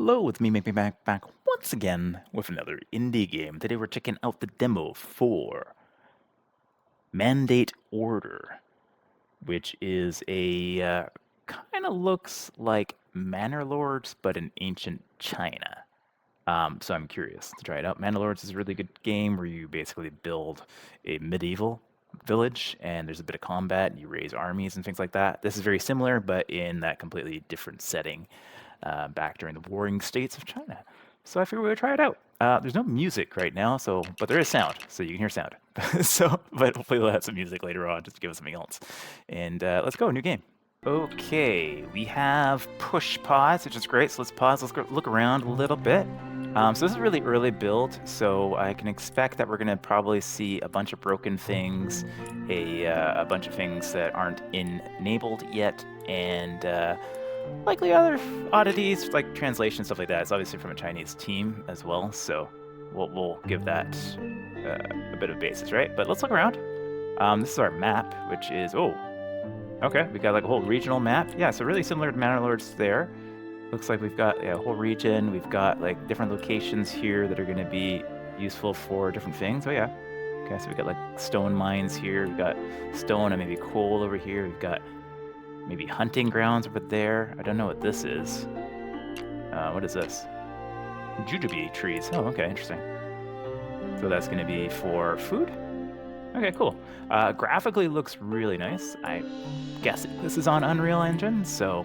Hello, it's me, back once again with another indie game. Today we're checking out the demo for Mandate Order, which is a kind of looks like Manor Lords, but in ancient China. So I'm curious to try it out. Manor Lords is a really good game where you basically build a medieval village, and there's a bit of combat, and you raise armies and things like that. This is very similar, but in that completely different setting back during the warring states of China. So I figured we would try it out. There's no music right now, but there is sound, so you can hear sound. But hopefully we'll have some music later on just to give us something else. And let's go, new game. Okay, we have push pause, which is great. So let's pause. Let's go look around a little bit. So this is a really early build, so I can expect that we're going to probably see a bunch of broken things, a bunch of things that aren't enabled yet, and likely other oddities like translation stuff like that. It's obviously from a Chinese team as well, so we'll give that a bit of basis, right? But let's look around. This is our map, which is okay. We got like a whole regional map. Yeah, so really similar to Manor Lords there. Looks like we've got a whole region. We've got like different locations here that are going to be useful for different things. Oh yeah. Okay, so we've got like stone mines here. We've got stone and maybe coal over here. We've got maybe hunting grounds over there. I don't know what this is. What is this? Jujube trees. Oh, okay, interesting. So that's going to be for food? Okay, cool. Graphically looks really nice. I guess this is on Unreal Engine, so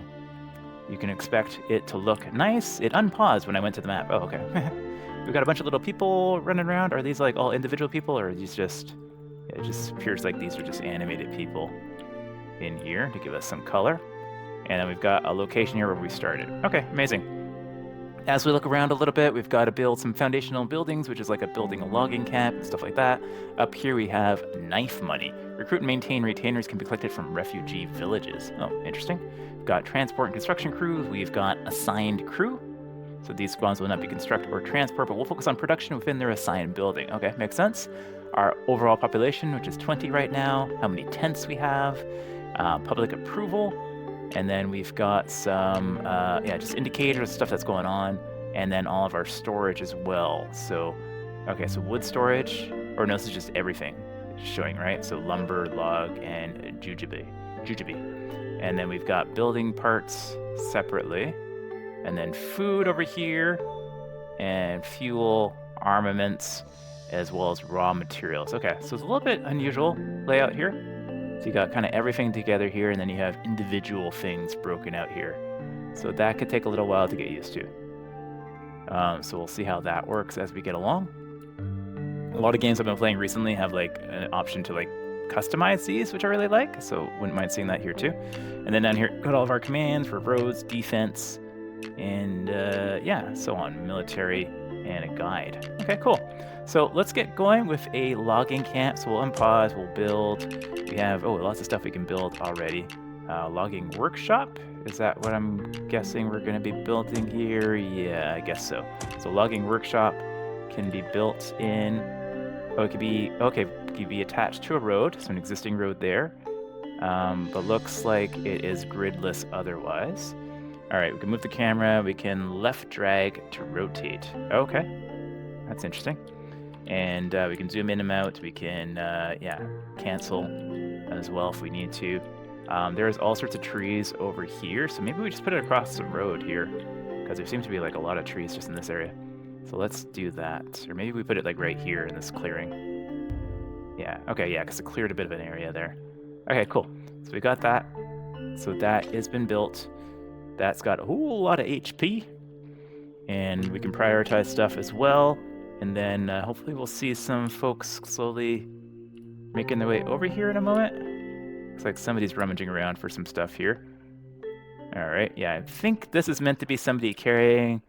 you can expect it to look nice. It unpaused when I went to the map. Oh, okay. We've got a bunch of little people running around. Are these like all individual people, or are these just... It just appears like these are just animated people in here to give us some color. And then we've got a location here where we started. Okay, amazing. As we look around a little bit, we've got to build some foundational buildings, which is like building a logging camp and stuff like that. Up here we have knife money. Recruit and maintain retainers can be collected from refugee villages. Oh, interesting. We've got transport and construction crews. We've got assigned crew. So these squads will not be construct or transport, but we'll focus on production within their assigned building. Okay, makes sense. Our overall population, which is 20 right now. How many tents we have. Public approval. And then we've got some, just indicators, stuff that's going on, and then all of our storage as well. So, okay, so wood storage, or no, this is just everything it's showing, right? So lumber, log, and jujube. And then we've got building parts separately, and then food over here, and fuel, armaments, as well as raw materials. Okay, so it's a little bit unusual layout here. So you got kind of everything together here, and then you have individual things broken out here. So that could take a little while to get used to. So we'll see how that works as we get along. A lot of games I've been playing recently have like an option to like customize these, which I really like. So wouldn't mind seeing that here too. And then down here, got all of our commands for roads, defense, and so on, military, and a guide. Okay, cool. So let's get going with a logging camp. So we'll unpause, we'll build. We have, lots of stuff we can build already. Logging workshop, is that what I'm guessing we're gonna be building here? Yeah, I guess so. So logging workshop can be built in, it could be attached to a road, so an existing road there. But looks like it is gridless otherwise. All right, we can move the camera, we can left drag to rotate. Okay, that's interesting. And we can zoom in and out, we can, cancel as well if we need to. There's all sorts of trees over here, so maybe we just put it across the road here, because there seems to be like a lot of trees just in this area. So let's do that, or maybe we put it like right here in this clearing. Yeah, okay, yeah, because it cleared a bit of an area there. Okay, cool. So we got that. So that has been built. That's got a whole lot of HP, and we can prioritize stuff as well. And then hopefully we'll see some folks slowly making their way over here in a moment. Looks like somebody's rummaging around for some stuff here. All right, yeah, I think this is meant to be somebody carrying...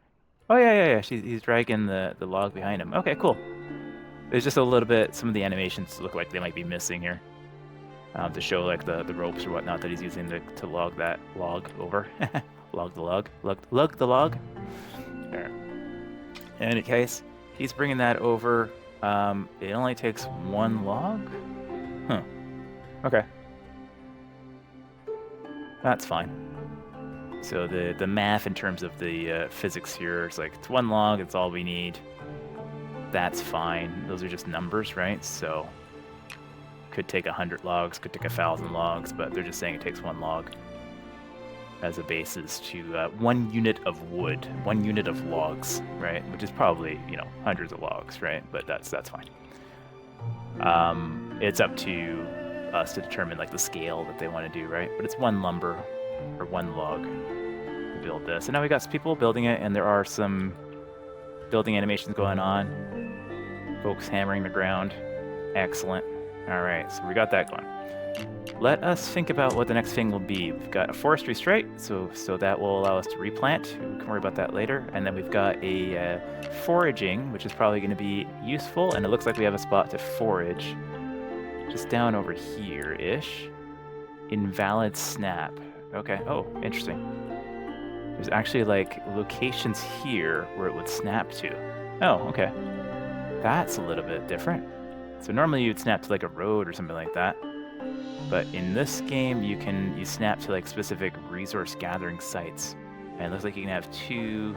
Oh, yeah, he's dragging the log behind him. Okay, cool. There's just a little bit, some of the animations look like they might be missing here. To show like the ropes or whatnot that he's using to log that log over. Log the log. Lug the log. There. In any case, he's bringing that over. It only takes one log? Okay. That's fine. So the math in terms of the physics here is like, it's 1 log, it's all we need. That's fine. Those are just numbers, right? So could take 100 logs, could take 1,000 logs, but they're just saying it takes 1 log as a basis to 1 unit of wood, 1 unit of logs, right? Which is probably, you know, hundreds of logs, right? But that's fine. It's up to us to determine like the scale that they want to do, right? But it's 1 lumber or 1 log to build this. And now we got some people building it, and there are some building animations going on. Folks hammering the ground. Excellent. All right, so we got that going. Let us think about what the next thing will be. We've got a forestry straight, so that will allow us to replant. We can worry about that later. And then we've got a foraging, which is probably going to be useful. And it looks like we have a spot to forage just down over here-ish. Invalid snap. Okay. Oh, interesting. There's actually like locations here where it would snap to. Oh, okay. That's a little bit different. So normally you'd snap to like a road or something like that. But in this game, you snap to like specific resource gathering sites. And it looks like you can have 2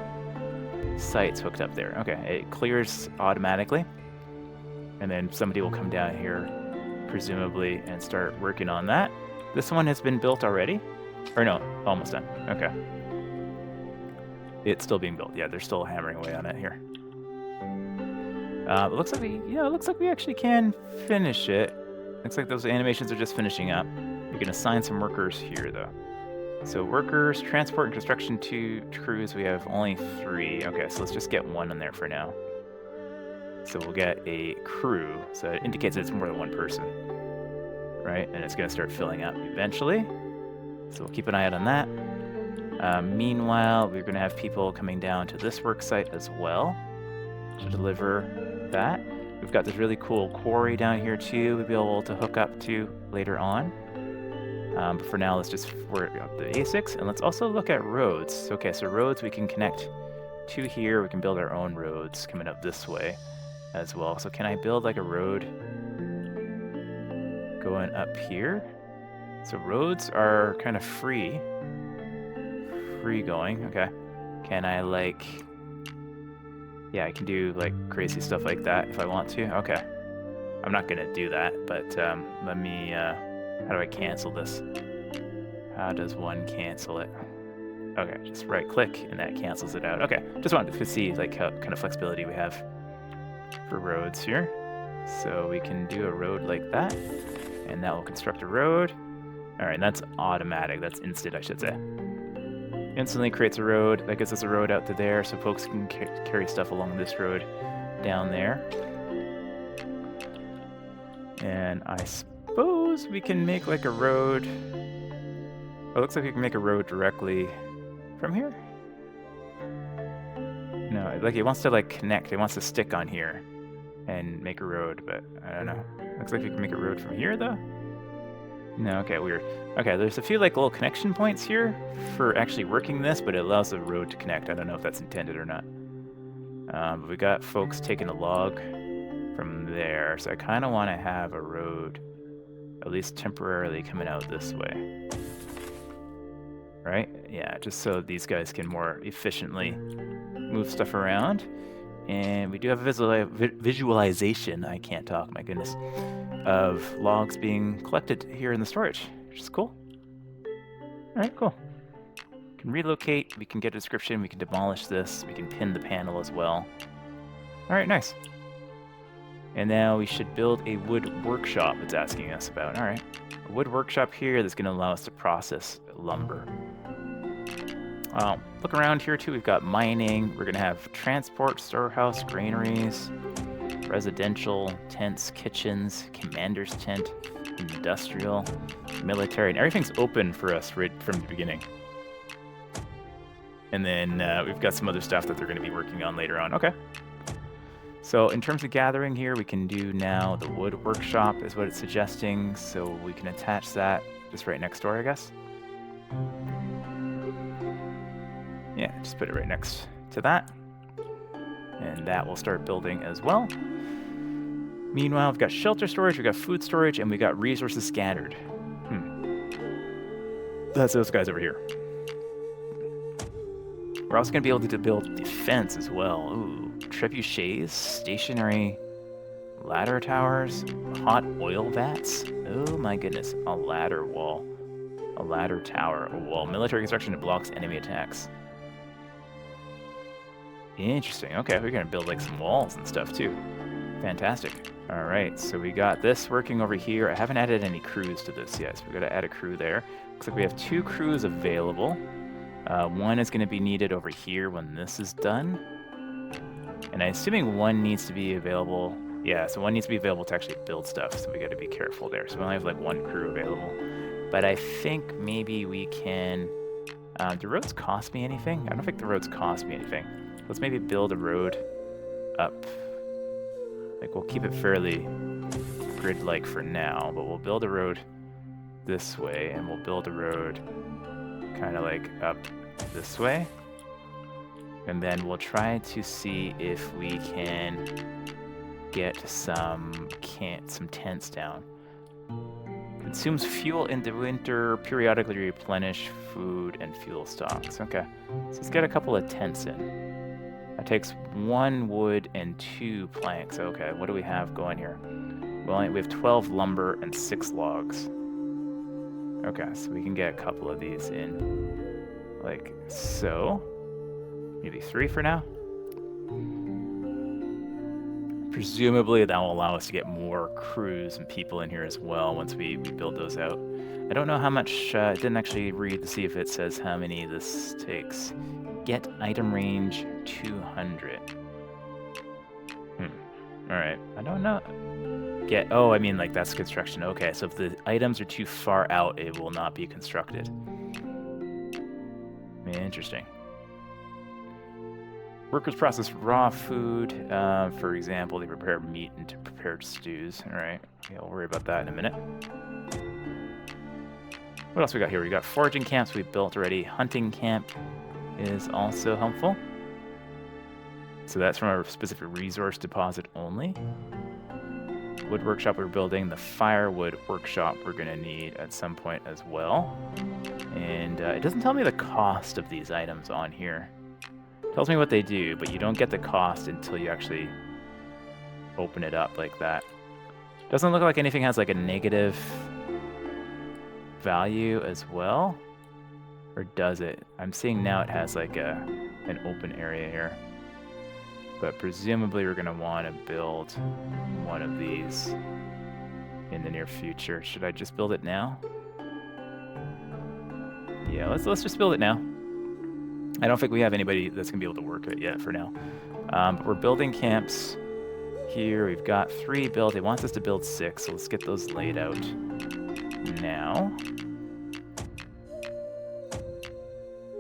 sites hooked up there. Okay, it clears automatically. And then somebody will come down here, presumably, and start working on that. This one has been built already. Or no, almost done. Okay. It's still being built. Yeah, they're still hammering away on it here. It looks like we actually can finish it. Looks like those animations are just finishing up. You can assign some workers here, though. So workers, transport, and construction 2 crews, we have only 3. Okay, so let's just get 1 in there for now. So we'll get a crew. So it indicates that it's more than 1 person, right? And it's going to start filling up eventually. So we'll keep an eye out on that. Meanwhile, we're going to have people coming down to this work site as well to deliver that. We've got this really cool quarry down here too we'll be able to hook up to later on. But for now, let's just work up the ASICs, and let's also look at roads. Okay, so roads we can connect to here. We can build our own roads coming up this way as well. So can I build like a road going up here? So roads are kind of free going. Okay. Can I like... Yeah, I can do like crazy stuff like that if I want to. Okay. I'm not gonna do that, but let me, how do I cancel this? How does one cancel it? Okay, just right click and that cancels it out. Okay, just wanted to see like how kind of flexibility we have for roads here. So we can do a road like that, and that will construct a road. All right, that's automatic. That's instant, I should say. Instantly creates a road. That gives us a road out to there, so folks can carry stuff along this road down there. And I suppose we can make like a road. Oh, it looks like we can make a road directly from here. No, like it wants to like connect. It wants to stick on here and make a road, but I don't know. Looks like we can make a road from here though. No, okay, weird. Okay, there's a few like little connection points here for actually working this, but it allows the road to connect. I don't know if that's intended or not. But we got folks taking a log from there, so I kind of want to have a road, at least temporarily, coming out this way. Right? Yeah, just so these guys can more efficiently move stuff around. And we do have a visualization, I can't talk, my goodness, of logs being collected here in the storage, which is cool. All right, cool. We can relocate, we can get a description, we can demolish this, we can pin the panel as well. All right, nice. And now we should build a wood workshop, it's asking us about. All right, a wood workshop here that's going to allow us to process lumber. Look around here too, we've got mining, we're going to have transport, storehouse, granaries, residential, tents, kitchens, commander's tent, industrial, military, and everything's open for us right from the beginning. And then we've got some other stuff that they're going to be working on later on. Okay. So in terms of gathering here, we can do now the wood workshop is what it's suggesting. So we can attach that just right next door, I guess. Yeah, just put it right next to that. And that will start building as well. Meanwhile, we've got shelter storage, we've got food storage, and we got resources scattered. That's those guys over here. We're also going to be able to build defense as well. Ooh, trebuchets, stationary ladder towers, hot oil vats. Oh my goodness, a ladder wall. A ladder tower, a wall. Military construction that blocks enemy attacks. Interesting. Okay, we're going to build like some walls and stuff too. Fantastic. All right, so we got this working over here. I haven't added any crews to this yet, so we've got to add a crew there. Looks like we have 2 crews available. One is going to be needed over here when this is done. And I'm assuming one needs to be available. Yeah, so one needs to be available to actually build stuff, so we got to be careful there. So we only have like 1 crew available. But I think maybe we can... do roads cost me anything? I don't think the roads cost me anything. Let's maybe build a road up. Like, we'll keep it fairly grid-like for now, but we'll build a road this way, and we'll build a road kind of like up this way. And then we'll try to see if we can get some tents down. Consumes fuel in the winter, periodically replenish food and fuel stocks. Okay, so let's get a couple of tents in. That takes 1 wood and 2 planks. Okay, what do we have going here? Well, we have 12 lumber and 6 logs. Okay, so we can get a couple of these in, like so. Maybe 3 for now. Presumably that will allow us to get more crews and people in here as well once we build those out. I don't know how much, I didn't actually read to see if it says how many this takes. Get item range 200. Alright, I don't know. Oh, I mean like that's construction. Okay, so if the items are too far out, it will not be constructed. Interesting. Workers process raw food. For example, they prepare meat into prepared stews. Alright, yeah, we'll worry about that in a minute. What else we got here? We got foraging camps we built already. Hunting camp is also helpful. So that's from a specific resource deposit only. Wood workshop we're building. The firewood workshop we're going to need at some point as well. And it doesn't tell me the cost of these items on here. It tells me what they do, but you don't get the cost until you actually open it up like that. Doesn't look like anything has like a negative value as well. Or does it? I'm seeing now it has like an open area here. But presumably we're going to want to build one of these in the near future. Should I just build it now? Yeah, let's just build it now. I don't think we have anybody that's going to be able to work it yet for now. But we're building camps here. We've got 3 built. It wants us to build 6, so let's get those laid out now.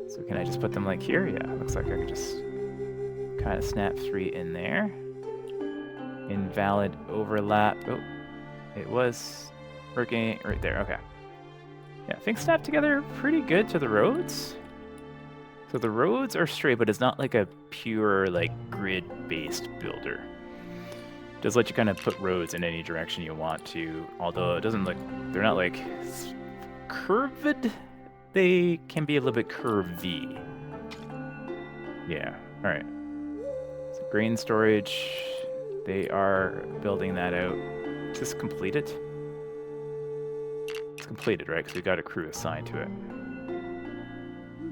So can I just put them like here? Yeah, looks like I can just kind of snap 3 in there. Invalid overlap. Oh, it was working right there. Okay. Yeah, things snap together pretty good to the roads. So the roads are straight, but it's not like a pure like grid-based builder. It does let you kind of put roads in any direction you want to, although it doesn't look, they're not like curved. They can be a little bit curvy. Yeah, all right. So grain storage, they are building that out. Is this completed? It's completed, right? Because we got a crew assigned to it.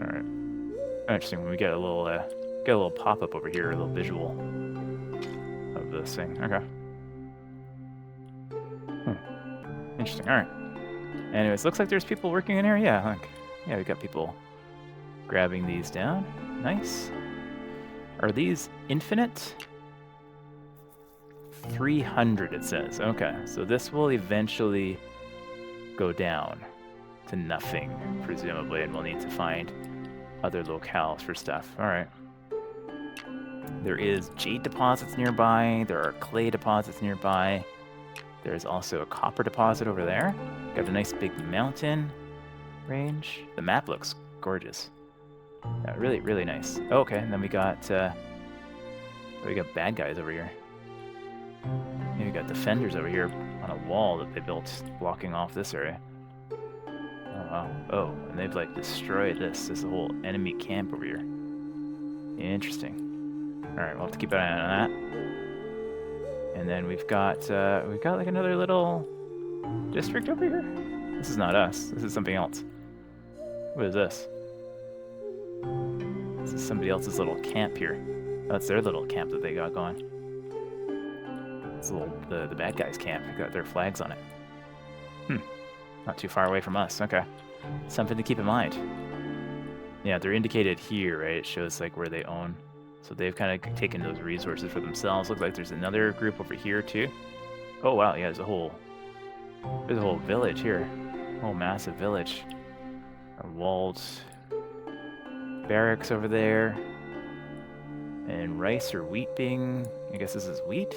All right. Interesting. When we get a little pop-up over here, a little visual of this thing. Okay. Interesting. All right. Anyways, looks like there's people working in here. Yeah, look. Yeah, we got people grabbing these down. Nice. Are these infinite? 300 it says. Okay, so this will eventually go down to nothing, presumably, and we'll need to find other locales for stuff. All right. There is jade deposits nearby. There are clay deposits nearby. There's also a copper deposit over there. Got a nice big mountain range. The map looks gorgeous. Yeah, really, really nice. Oh, okay, and then we got bad guys over here. Yeah, we got defenders over here on a wall that they built blocking off this area. Oh, wow. Oh, and they've like destroyed this. There's a whole enemy camp over here. Interesting. All right, we'll have to keep an eye on that. And then we've got like another little district over here. This is not us. This is something else. What is this? This is somebody else's little camp here. That's their little camp that they got going. It's the bad guys' camp. They got their flags on it. Not too far away from us. Okay. Something to keep in mind. Yeah, they're indicated here, right? It shows like where they own. So they've kind of taken those resources for themselves. Looks like there's another group over here too. Oh wow, yeah, there's a whole village here. A whole massive village. A walled barracks over there. And rice or wheat being, I guess this is wheat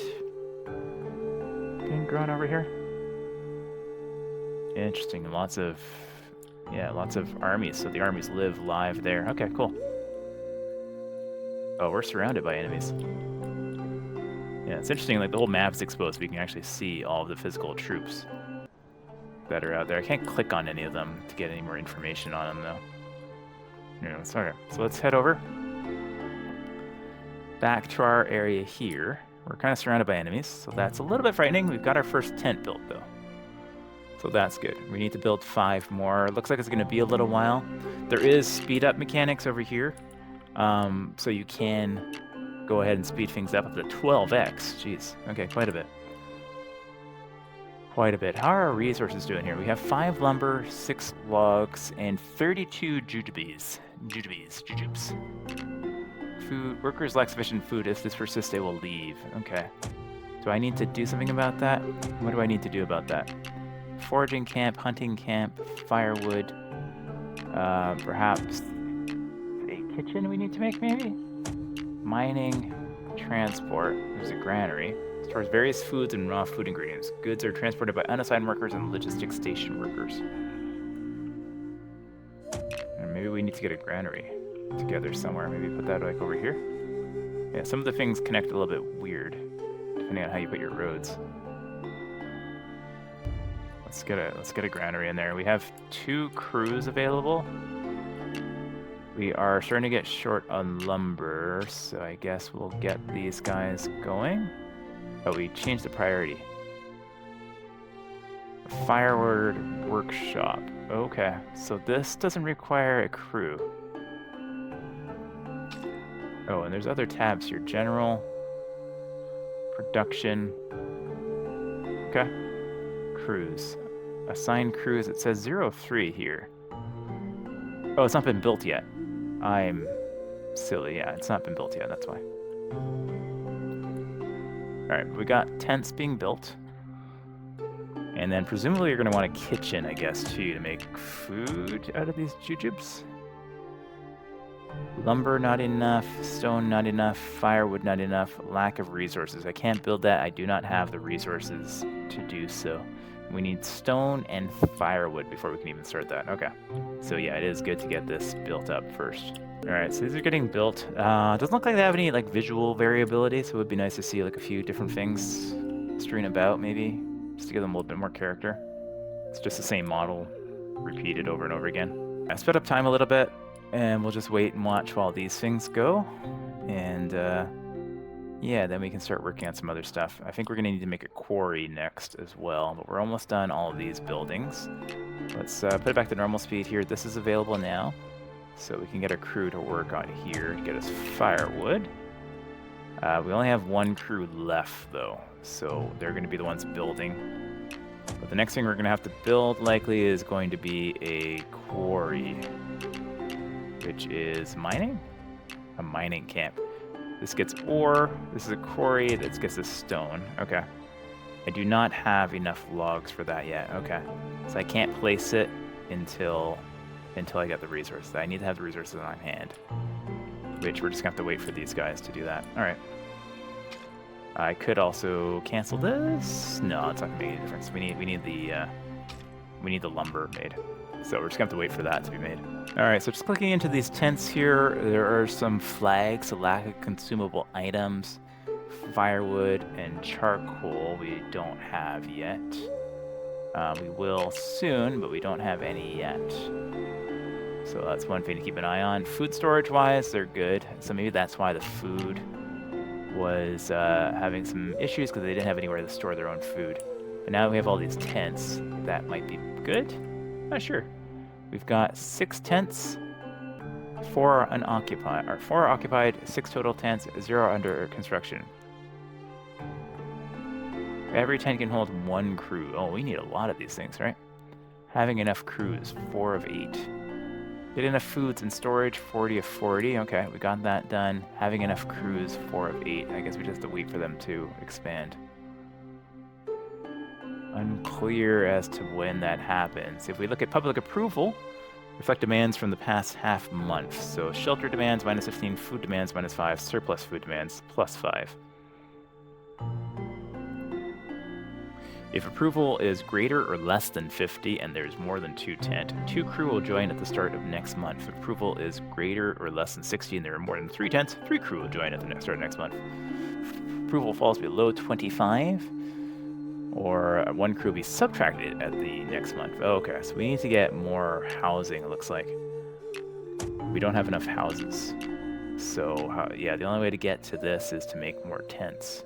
being grown over here. Interesting. Lots of armies. So the armies live live there. Okay, cool. Oh, we're surrounded by enemies. Yeah, it's interesting. Like the whole map's exposed, we can actually see all of the physical troops that are out there. I can't click on any of them to get any more information on them, though. Yeah, it's okay. So let's head over back to our area here. We're kind of surrounded by enemies, so that's a little bit frightening. We've got our first tent built, though. So that's good. We need to build 5 more. Looks like it's going to be a little while. There is speed up mechanics over here. So you can go ahead and speed things up to 12x. Jeez. Okay, quite a bit. Quite a bit. How are our resources doing here? We have 5 lumber, 6 logs, and 32 jujubes. Jujubes. Food. Workers lack sufficient food. If this persists, they will leave. Okay. Do I need to do something about that? What do I need to do about that? Foraging camp, hunting camp, firewood, perhaps a kitchen we need to make, maybe? Mining, transport, there's a granary, stores various foods and raw food ingredients. Goods are transported by unassigned workers and logistics station workers. And maybe we need to get a granary together somewhere, maybe put that like over here. Yeah, some of the things connect a little bit weird, depending on how you put your roads. Let's get a granary in there. We have 2 crews available. We are starting to get short on lumber, so I guess we'll get these guys going. Oh, we changed the priority. Firewood workshop. Okay, so this doesn't require a crew. Oh, and there's other tabs here. General, production. Okay. Crews. Assign crews, it says 03 here. Oh, it's not been built yet. I'm silly, yeah, it's not been built yet, that's why. Alright, we got tents being built. And then presumably you're going to want a kitchen, I guess, too, to make food out of these jujubes. Lumber not enough, stone not enough, firewood not enough, lack of resources. I can't build that, I do not have the resources to do so. We need stone and firewood before we can even start that. Okay. So yeah, it is good to get this built up first. Alright, so these are getting built. Doesn't look like they have any like visual variability, so it would be nice to see like a few different things strewn about maybe, just to give them a little bit more character. It's just the same model repeated over and over again. I sped up time a little bit, and we'll just wait and watch while these things go. And yeah, then we can start working on some other stuff. I think we're going to need to make a quarry next as well, but we're almost done all of these buildings. Let's put it back to normal speed here. This is available now, so we can get a crew to work on here to get us firewood. We only have 1 crew left, though, so they're going to be the ones building. But the next thing we're going to have to build likely is going to be a quarry, which is mining? A mining camp. This gets ore. This is a quarry. That gets us stone. Okay. I do not have enough logs for that yet. Okay. So I can't place it until I get the resources. I need to have the resources on hand, which we're just going to have to wait for these guys to do that. All right. I could also cancel this. No, it's not going to make any difference. We need the lumber made. So we're just going to have to wait for that to be made. All right, so just clicking into these tents here, there are some flags, a lack of consumable items, firewood, and charcoal we don't have yet. We will soon, but we don't have any yet. So So that's one thing to keep an eye on. Food storage-wise, they're good. So maybe that's why the food was having some issues, because they didn't have anywhere to store their own food. And now we have all these tents. That might be good. Not sure. We've got 6 tents, 4 unoccupied, or 4 occupied, 6 total tents, 0 under construction. Every tent can hold 1 crew. Oh, we need a lot of these things, right? Having enough crews, 4 of 8. Get enough foods and storage, 40 of 40. Okay, we got that done. Having enough crews, 4 of 8. I guess we just have to wait for them to expand. Unclear as to when that happens. If we look at public approval, reflect demands from the past half month. So shelter demands, minus 15, food demands, minus 5, surplus food demands, plus 5. If approval is greater or less than 50 and there's more than 2 tent, 2 crew will join at the start of next month. If approval is greater or less than 60 and there are more than 3 tents, 3 crew will join at the start of next month. If approval falls below 25, or 1 crew will be subtracted at the next month. Okay, so we need to get more housing, it looks like. We don't have enough houses. So, yeah, the only way to get to this is to make more tents.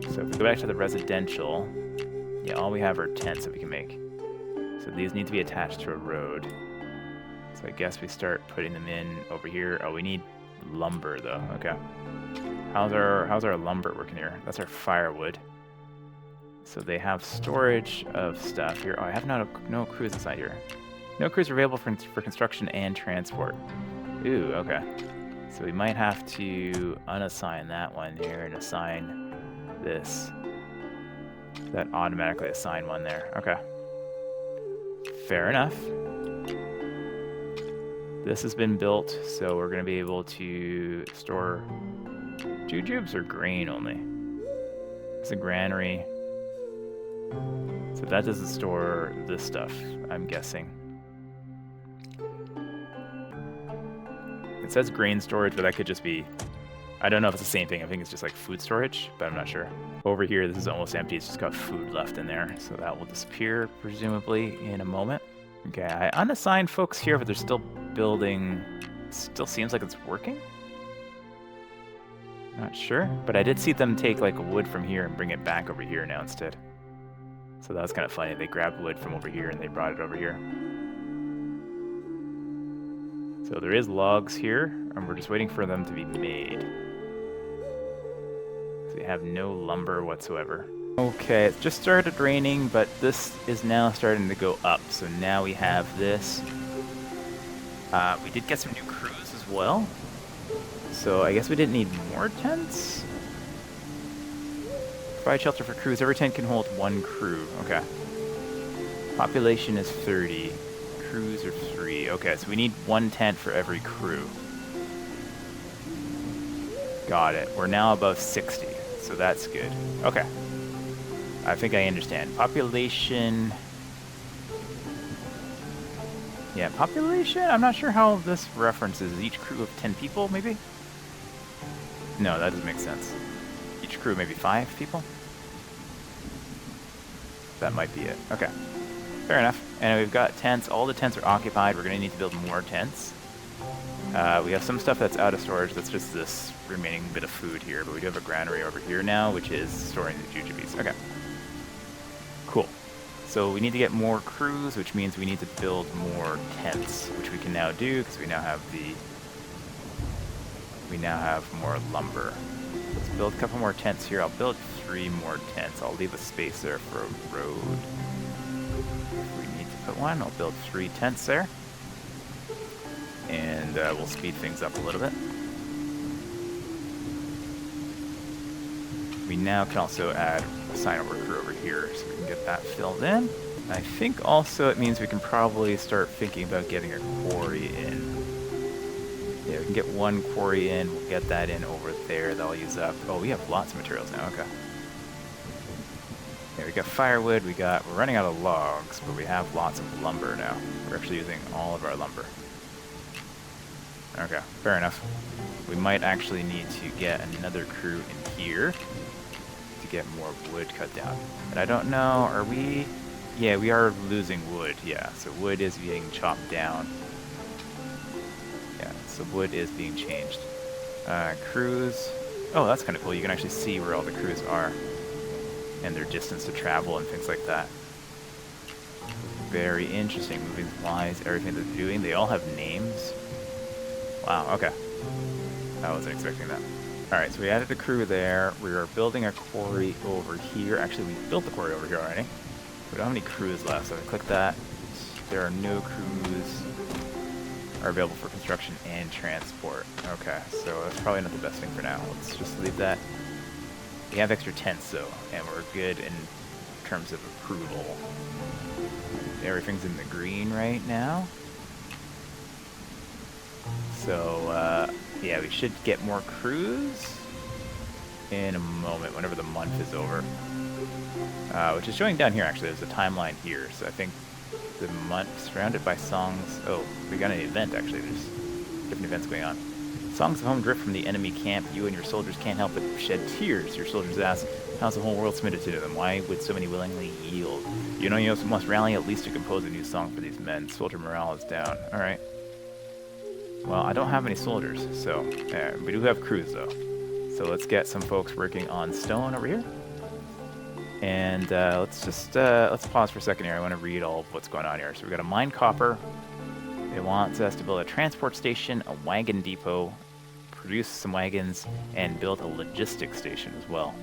So if we go back to the residential, yeah, all we have are tents that we can make. So these need to be attached to a road. So I guess we start putting them in over here. Oh, we need lumber though. Okay. How's our lumber working here? That's our firewood. So they have storage of stuff here. Oh, I have no crews inside here. No crews are available for construction and transport. Ooh, okay. So we might have to unassign that one here and assign this. That automatically assign one there. Okay. Fair enough. This has been built, so we're going to be able to store jujubes or grain only. It's a granary. So that doesn't store this stuff, I'm guessing. It says grain storage, but that could just be... I don't know if it's the same thing. I think it's just like food storage, but I'm not sure. Over here, this is almost empty. It's just got food left in there, so that will disappear, presumably, in a moment. Okay, I unassigned folks here, but they're still building. Still seems like it's working. Not sure, but I did see them take like wood from here and bring it back over here now instead. So that was kind of funny. They grabbed wood from over here and they brought it over here. So there is logs here, and we're just waiting for them to be made. So we have no lumber whatsoever. Okay, it just started raining, but this is now starting to go up. So now we have this. We did get some new crews as well. So I guess we didn't need more tents. Provide shelter for crews. Every tent can hold 1 crew. Okay. Population is 30. Crews are 3. Okay, so we need 1 tent for every crew. Got it. We're now above 60, so that's good. Okay. I think I understand. Population... Yeah, population? I'm not sure how this references. Each crew of 10 people, maybe? No, that doesn't make sense. Each crew, maybe 5 people? That might be it. Okay. Fair enough. And we've got tents. All the tents are occupied. We're going to need to build more tents. We have some stuff that's out of storage. That's just this remaining bit of food here. But we do have a granary over here now, which is storing the jujubes. Okay. Cool. So we need to get more crews, which means we need to build more tents, which we can now do because we now have more lumber. Let's build a couple more tents here. I'll build 3 more tents. I'll leave a space there for a road. If we need to put one, I'll build 3 tents there. And we'll speed things up a little bit. We now can also assign a worker over here so we can get that filled in. I think also it means we can probably start thinking about getting a quarry in. Yeah, we can get 1 quarry in. We'll get that in over there. That'll use up... Oh, we have lots of materials now. Okay. Yeah, we got firewood. We're running out of logs, but we have lots of lumber now. We're actually using all of our lumber. Okay, fair enough. We might actually need to get another crew in here to get more wood cut down. But I don't know, are we... Yeah, we are losing wood, yeah. So wood is being chopped down. so wood is being changed. Crews. Oh, that's kind of cool. You can actually see where all the crews are and their distance to travel and things like that. Very interesting. Moving supplies, everything that they're doing. They all have names. Wow, okay. I wasn't expecting that. Alright, so we added a crew there. We are building a quarry over here. Actually, we built the quarry over here already. We don't have any crews left, so I click that. There are no crews are available for construction and transport. Okay, so that's probably not the best thing for now. Let's just leave that. We have extra tents, though, and we're good in terms of approval. Everything's in the green right now. So, yeah, we should get more crews in a moment, whenever the month is over. Which is showing down here, actually. There's a timeline here, so I think the month surrounded by songs. Oh, we got an event, actually. There's different events going on. Songs of home drift from the enemy camp. You and your soldiers can't help but shed tears. Your soldiers ask, how's the whole world submitted to them? Why would so many willingly yield? You know you must rally at least to compose a new song for these men. Soldier morale is down. Alright. Well, I don't have any soldiers, so we do have crews, though. So let's get some folks working on stone over here. And let's pause for a second here. I want to read all of what's going on here. So we've got a mine copper. It wants us to build a transport station, a wagon depot, produce some wagons, and build a logistics station as well.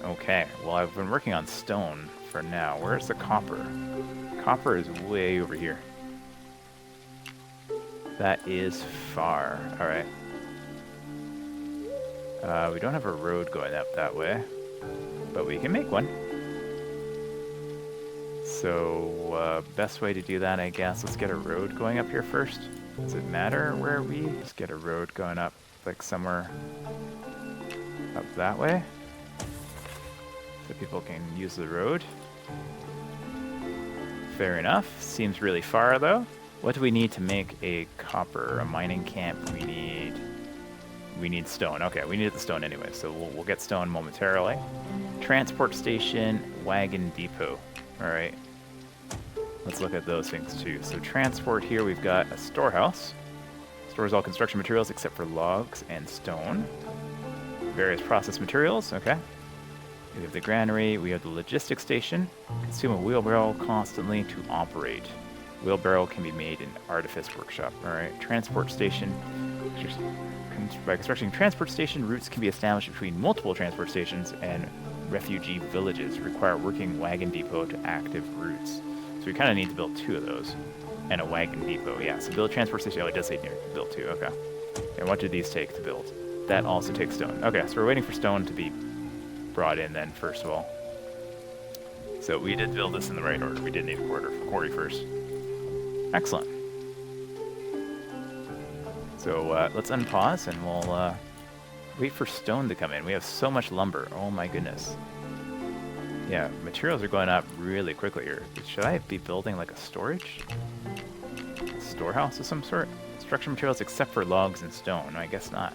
Okay, well, I've been working on stone for now. Where's the copper? Copper is way over here. That is far. Alright. We don't have a road going up that way, but we can make one. So, best way to do that, I guess, let's get a road going up here first. Does it matter where we just get a road going up, like somewhere up that way? So people can use the road. Fair enough. Seems really far, though. What do we need to make a copper, a mining camp? We need stone. Okay, we need the stone anyway, so we'll get stone momentarily. Transport station, wagon depot. Alright. Let's look at those things too. So transport here, we've got a storehouse. Stores all construction materials except for logs and stone. Various process materials, okay. We have the granary, we have the logistics station. Consume a wheelbarrow constantly to operate. Wheelbarrow can be made in artifice workshop. Alright, transport station. By constructing transport station, routes can be established between multiple transport stations and refugee villages. Require working wagon depot to active routes. So we kind of need to build 2 of those. And a wagon depot, yeah. So build a transport station. Oh, it does say here to build 2, okay. And what do these take to build? That also takes stone. Okay, so we're waiting for stone to be brought in then, first of all. So we did build this in the right order. We did need a quarry first. Excellent. So let's unpause and we'll wait for stone to come in. We have so much lumber. Oh my goodness. Yeah, materials are going up really quickly here. Should I be building like a storehouse of some sort? Construction materials except for logs and stone. I guess not.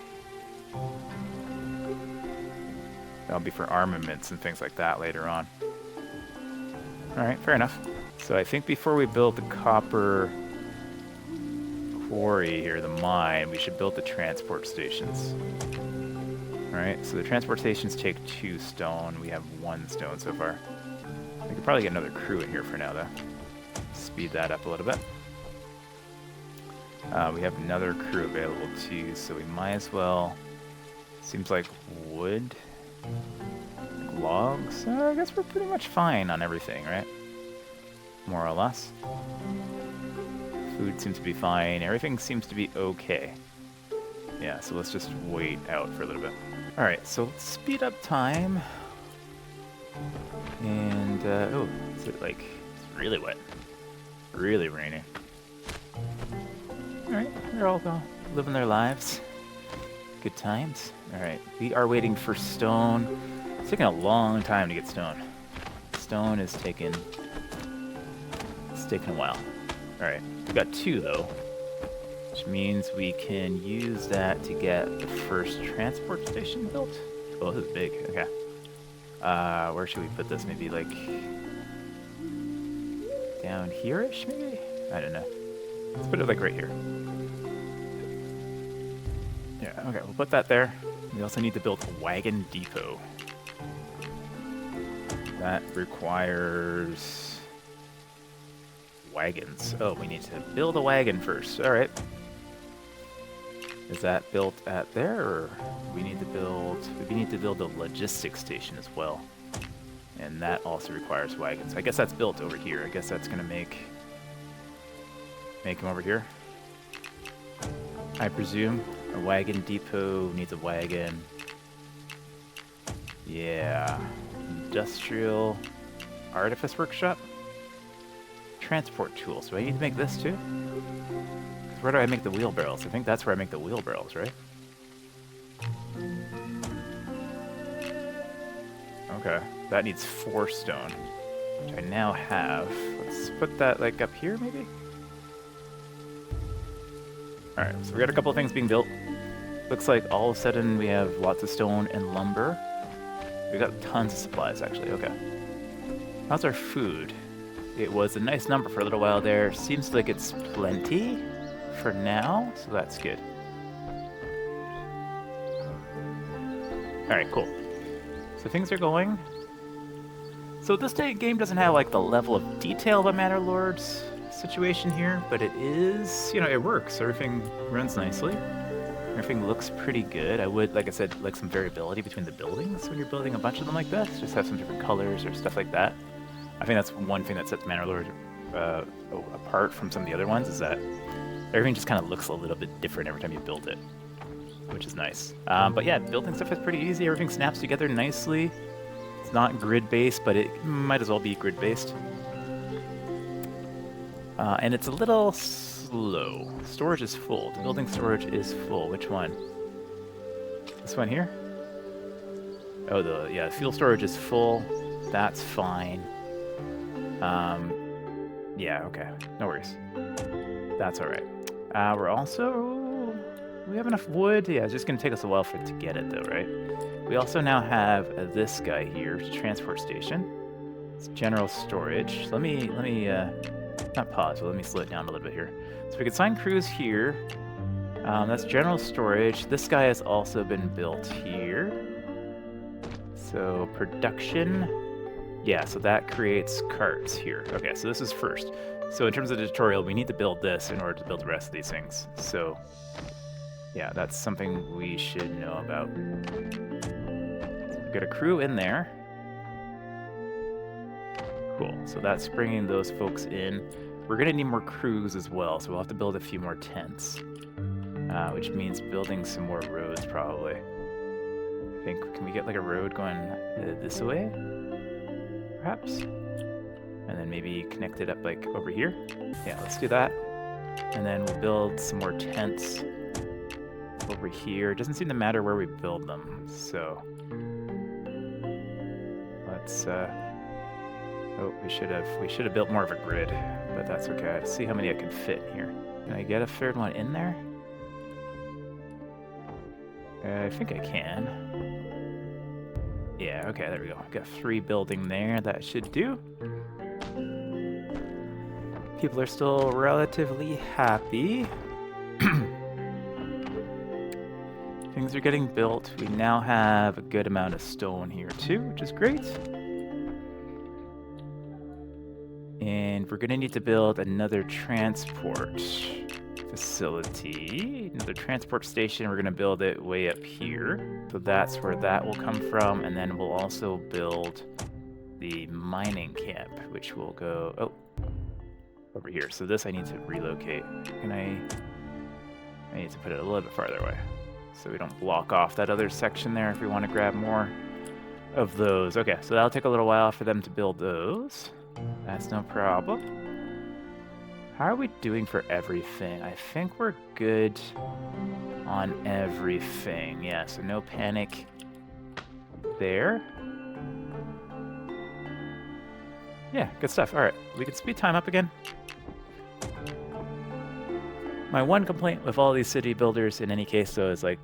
That'll be for armaments and things like that later on. Alright, fair enough. So I think before we build the copper quarry here, the mine, we should build the transport stations. Alright, so the transport stations take 2 stone. We have 1 stone so far. We could probably get another crew in here for now, though. Speed that up a little bit. We have another crew available, too, so we might as well... Seems like wood... logs? I guess we're pretty much fine on everything, right? More or less. Food seems to be fine. Everything seems to be okay. Yeah, so let's just wait out for a little bit. Alright, so let's speed up time. And, oh, is it like, it's really wet. Really rainy. Alright, they're all living their lives. Good times. Alright, we are waiting for stone. It's taking a long time to get stone. Stone is taking... It's taking a while. Alright, we got 2 though. Which means we can use that to get the first transport station built. Oh, this is big. Okay. Where should we put this? Maybe like... down here-ish, maybe? I don't know. Let's put it like right here. Yeah, okay, we'll put that there. We also need to build a wagon depot. That requires wagons. Oh, we need to build a wagon first. All right. Is that built at there, or we need to build a logistics station as well? And that also requires wagons. I guess that's built over here. I guess that's gonna make them over here. I presume a wagon depot needs a wagon. Yeah. Industrial artifice workshop. Transport tools. Do I need to make this too? Where do I make the wheelbarrows? I think that's where I make the wheelbarrows, right? Okay. That needs 4 stone, which I now have. Let's put that like up here, maybe? Alright, so we got a couple of things being built. Looks like all of a sudden we have lots of stone and lumber. We got tons of supplies, actually. Okay. How's our food? It was a nice number for a little while there. Seems like it's plenty for now, so that's good. Alright, cool. So things are going. So this game doesn't have like the level of detail of a Manor Lord's situation here, but it is, you know, it works. Everything runs nicely. Everything looks pretty good. I would, like I said, like some variability between the buildings when you're building a bunch of them like this. Just have some different colors or stuff like that. I think that's one thing that sets Manor Lord apart from some of the other ones, is that everything just kind of looks a little bit different every time you build it, which is nice. But yeah, building stuff is pretty easy. Everything snaps together nicely. It's not grid-based, but it might as well be grid-based. And it's a little slow. Storage is full. The building storage is full. Which one? This one here? Oh, the fuel storage is full. That's fine. Yeah, okay. No worries. That's alright. We have enough wood. Yeah, it's just going to take us a while for it to get it, though, right? We also now have this guy here, transport station. It's general storage. Let me not pause, but let me slow it down a little bit here. So we can assign crews here. That's general storage. This guy has also been built here. So production. Yeah, so that creates carts here. Okay, so this is first. So in terms of the tutorial, we need to build this in order to build the rest of these things. So yeah, that's something we should know about. So we've got a crew in there. Cool, so that's bringing those folks in. We're gonna need more crews as well, so we'll have to build a few more tents. Which means building some more roads, probably. I think, can we get like a road going this way? Perhaps? And then maybe connect it up like over here? Yeah, let's do that. And then we'll build some more tents over here. It doesn't seem to matter where we build them, so let's oh, we should have built more of a grid, but that's okay. Let's see how many I can fit in here. Can I get a third one in there? I think I can. Yeah, okay, there we go. Got 3 building there. That should do. People are still relatively happy. Things are getting built. We now have a good amount of stone here too, which is great. And we're going to need to build another transport facility, another transport station. We're going to build it way up here. So that's where that will come from. And then we'll also build the mining camp, which will go over here. So this I need to relocate. I need to put it a little bit farther away so we don't block off that other section there if we want to grab more of those. Okay, so that'll take a little while for them to build those. That's no problem. How are we doing for everything? I think we're good on everything. Yeah, so no panic there. Yeah, good stuff. All right, we can speed time up again. My one complaint with all these city builders in any case, though, is like,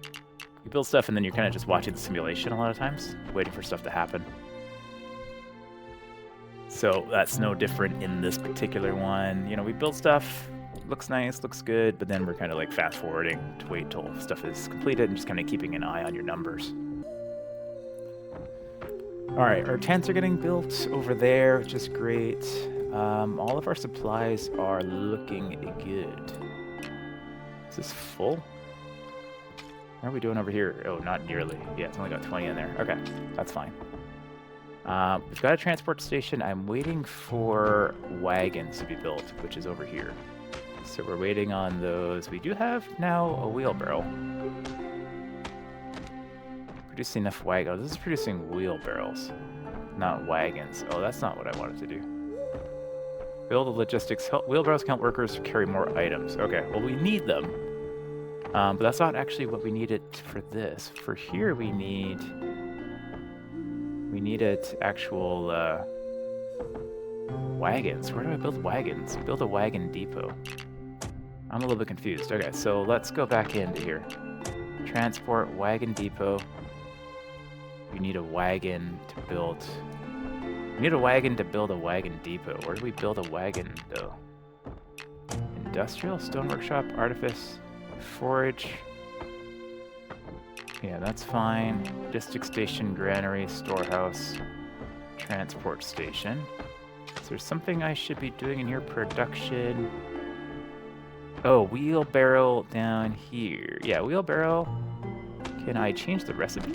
you build stuff and then you're kind of just watching the simulation a lot of times, waiting for stuff to happen. So that's no different in this particular one. You know, we build stuff, looks nice, looks good, but then we're kind of like fast forwarding to wait till stuff is completed and just kind of keeping an eye on your numbers. All right, our tents are getting built over there, which is great. All of our supplies are looking good. Is this full? How are we doing over here? Oh, not nearly. Yeah, it's only got 20 in there. Okay, that's fine. We've got a transport station. I'm waiting for wagons to be built, which is over here. So we're waiting on those. We do have now a wheelbarrow. Producing enough wagons. Oh, this is producing wheelbarrows, not wagons. Oh, that's not what I wanted to do. Build the logistics. Wheelbarrows count workers to carry more items. Okay, well, we need them. But that's not actually what we needed for this. For here, we need actual wagons. Where do I build wagons? Build a wagon depot. I'm a little bit confused. Okay, so let's go back into here. Transport wagon depot. We need a wagon to build. We need a wagon to build a wagon depot. Where do we build a wagon though? Industrial, stone workshop, artifice, forage. Yeah, that's fine. Logistics station, granary, storehouse, transport station. Is there something I should be doing in here? Production. Oh, wheelbarrow down here. Yeah, wheelbarrow. Can I change the recipe?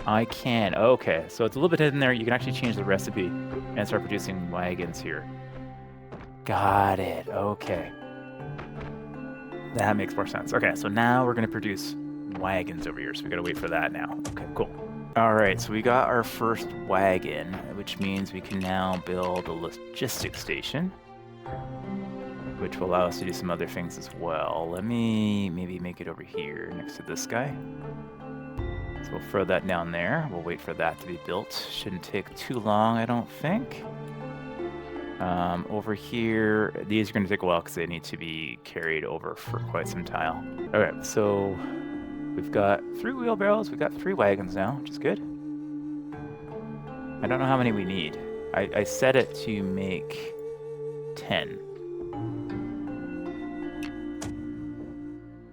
I can. Okay, so it's a little bit hidden there. You can actually change the recipe and start producing wagons here. Got it. Okay. That makes more sense. Okay, so now we're going to produce wagons over here, so we got to wait for that now. Okay, cool. All right, so we got our first wagon, which means we can now build a logistics station, which will allow us to do some other things as well. Let me maybe make it over here next to this guy. So we'll throw that down there. We'll wait for that to be built. Shouldn't take too long, I don't think. Over here, these are going to take a while because they need to be carried over for quite some time. Okay, so we've got 3 wheelbarrows. We've got 3 wagons now, which is good. I don't know how many we need. I set it to make 10.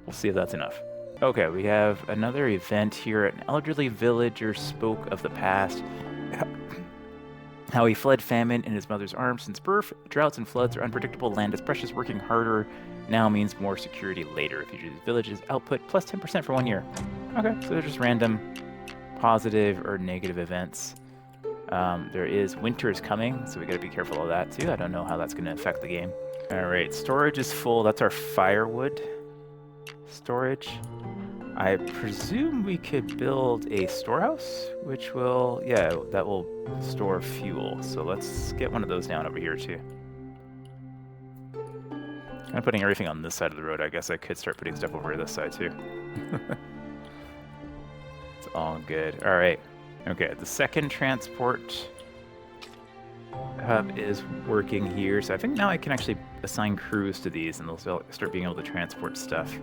We'll see if that's enough. Okay, we have another event here. An elderly villager spoke of the past, how he fled famine in his mother's arms since birth. Droughts and floods are unpredictable. Land is precious. Working harder now means more security later. If you do the village's output plus 10% for 1 year. Okay, so they're just random positive or negative events. There is winter is coming, so we gotta be careful of that too. I don't know how that's gonna affect the game. All right, storage is full. That's our firewood storage. I presume we could build a storehouse, which will, yeah, that will store fuel. So let's get one of those down over here too. I'm putting everything on this side of the road. I guess I could start putting stuff over this side too. It's all good. All right. Okay, the second transport hub is working here. So I think now I can actually assign crews to these and they'll start being able to transport stuff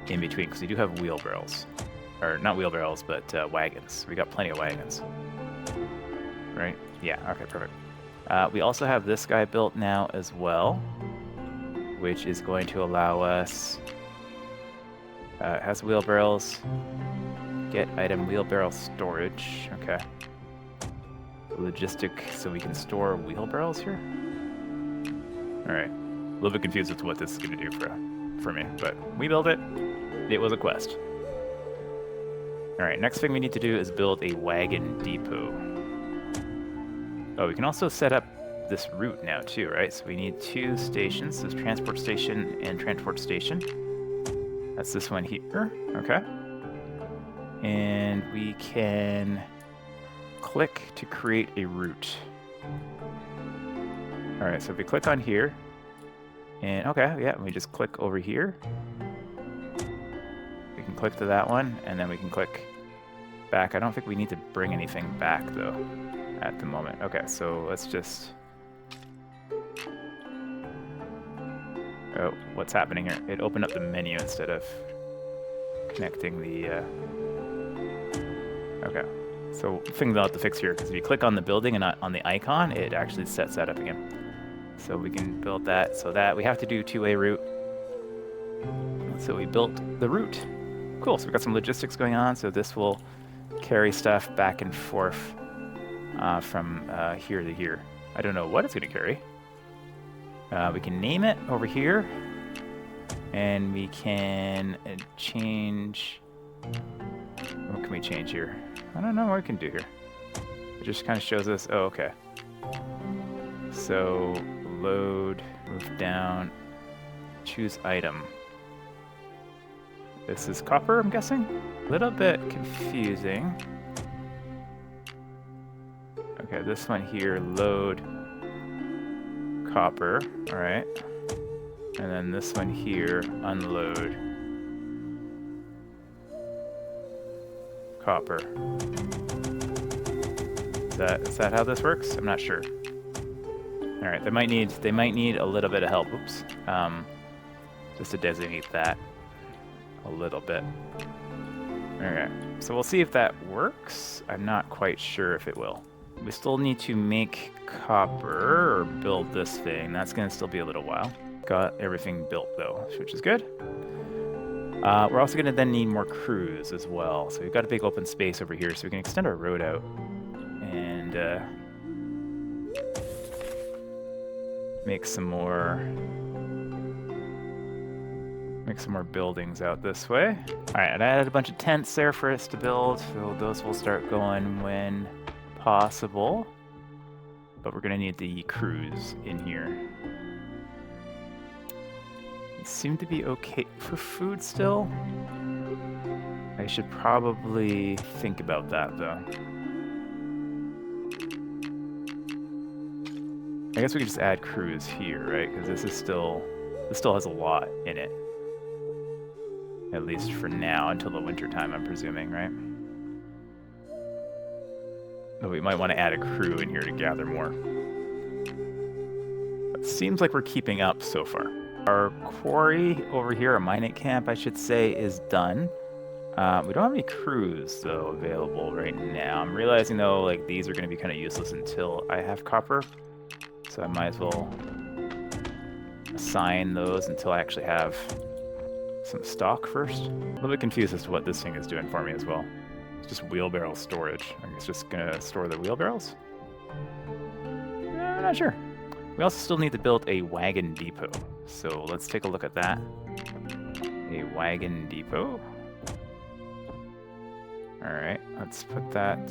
in between, because we do have wheelbarrows. Or not wheelbarrows, but wagons. We got plenty of wagons. Right? Yeah, okay, perfect. We also have this guy built now as well, which is going to allow us... has wheelbarrows. Get item wheelbarrow storage. Okay. Logistic, so we can store wheelbarrows here? Alright. A little bit confused with what this is going to do for me, but we built it. It was a quest. Alright, next thing we need to do is build a wagon depot. Oh, we can also set up this route now too, right? So we need 2 stations. This transport station and transport station. That's this one here. Okay. And we can click to create a route. Alright, so if we click on here, and okay, yeah, we just click over here. We can click to that one, and then we can click back. I don't think we need to bring anything back, though, at the moment. Okay, so let's just... Oh, what's happening here? It opened up the menu instead of connecting the... Okay, so thing that I'll have to fix here, because if you click on the building and not on the icon, it actually sets that up again. So we can build that. So that we have to do two-way route. So we built the route. Cool, so we've got some logistics going on. So this will carry stuff back and forth from here to here. I don't know what it's going to carry. We can name it over here. And we can change... What can we change here? I don't know what we can do here. It just kind of shows us... Oh, okay. So, load, move down, choose item. This is copper, I'm guessing? A little bit confusing. Okay, this one here, load, copper, alright. And then this one here, unload, copper. Is that how this works? I'm not sure. All right, they might need a little bit of help. Oops, just to designate that a little bit. Okay, so we'll see if that works. I'm not quite sure if it will. We still need to make copper or build this thing. That's gonna still be a little while. Got everything built though, which is good. We're also gonna then need more crews as well. So we've got a big open space over here, so we can extend our road out and make some more buildings out this way. All right, and I added a bunch of tents there for us to build, so those will start going when possible. But we're gonna need the crews in here. It seemed to be okay for food still. I should probably think about that though. I guess we could just add crews here, right? Because this still has a lot in it. At least for now, until the winter time, I'm presuming, right? But we might want to add a crew in here to gather more. It seems like we're keeping up so far. Our quarry over here, our mining camp, I should say, is done. We don't have any crews, though, available right now. I'm realizing, though, like, these are going to be kind of useless until I have copper. So I might as well assign those until I actually have some stock first. A little bit confused as to what this thing is doing for me as well. It's just wheelbarrow storage. I think it's just gonna store the wheelbarrows? I'm not sure. We also still need to build a wagon depot. So let's take a look at that. A wagon depot. Alright, let's put that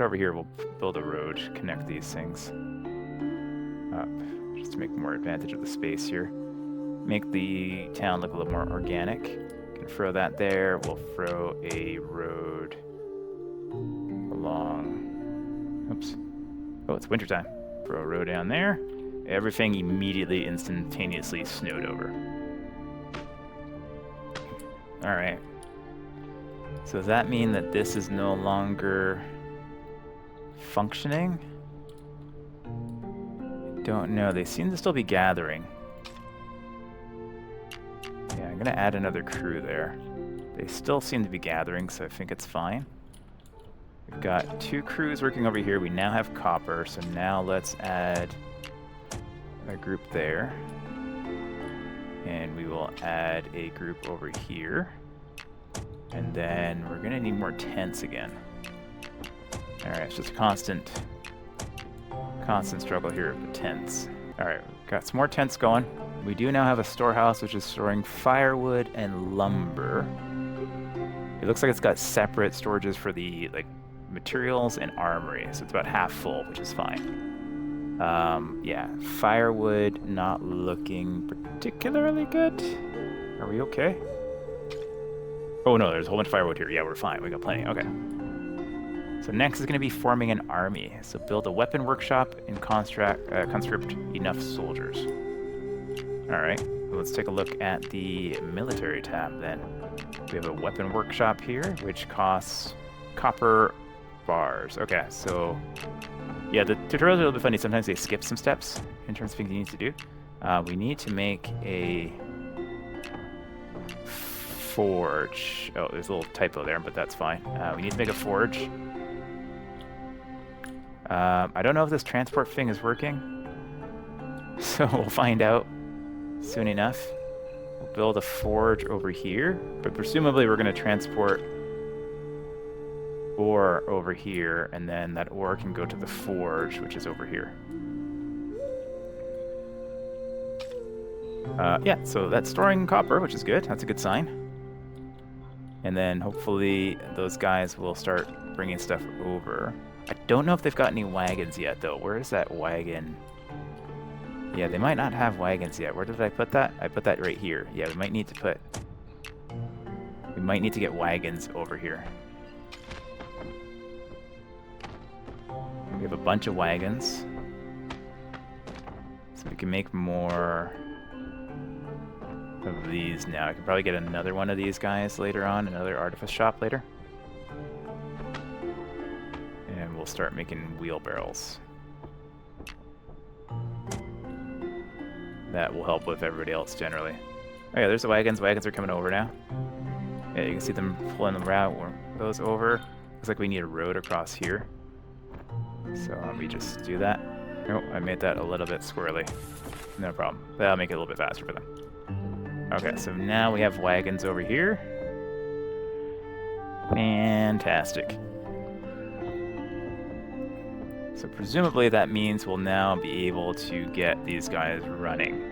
over here. We'll build a road, connect these things up, just to make more advantage of the space here. Make the town look a little more organic. Can throw that there. We'll throw a road along. Oops. Oh, it's wintertime. Throw a road down there. Everything immediately, instantaneously snowed over. All right. So does that mean that this is no longer functioning? I don't know. They seem to still be gathering. Yeah, I'm gonna add another crew there. They still seem to be gathering, so I think it's fine. We've got 2 crews working over here. We now have copper, so now let's add a group there. And we will add a group over here. And then we're gonna need more tents again. Alright, it's just a constant struggle here with the tents. Alright, we've got some more tents going. We do now have a storehouse which is storing firewood and lumber. It looks like it's got separate storages for the materials and armory, so it's about half full, which is fine. Yeah, firewood not looking particularly good. Are we okay? Oh no, there's a whole bunch of firewood here. Yeah, we're fine. We got plenty. Okay. So next is going to be forming an army. So build a weapon workshop and conscript enough soldiers. All right, let's take a look at the military tab then. We have a weapon workshop here, which costs copper bars. Okay, so yeah, the tutorials are a little bit funny. Sometimes they skip some steps in terms of things you need to do. We need to make a forge. Oh, there's a little typo there, but that's fine. We need to make a forge. I don't know if this transport thing is working, so we'll find out soon enough. We'll build a forge over here, but presumably we're going to transport ore over here, and then that ore can go to the forge, which is over here. Yeah, so that's storing copper, which is good. That's a good sign. And then hopefully those guys will start bringing stuff over. I don't know if they've got any wagons yet, though. Where is that wagon? Yeah, they might not have wagons yet. Where did I put that? I put that right here. Yeah, we might need to get wagons over here. We have a bunch of wagons. So we can make more of these now. I can probably get another one of these guys later on, another artifice shop later. And we'll start making wheelbarrows. That will help with everybody else generally. Oh yeah, there's the wagons. Wagons are coming over now. Yeah, you can see them pulling them around. Those over. Looks like we need a road across here. So let me just do that. Oh, I made that a little bit squirrely. No problem. That'll make it a little bit faster for them. Okay, so now we have wagons over here. Fantastic. So presumably that means we'll now be able to get these guys running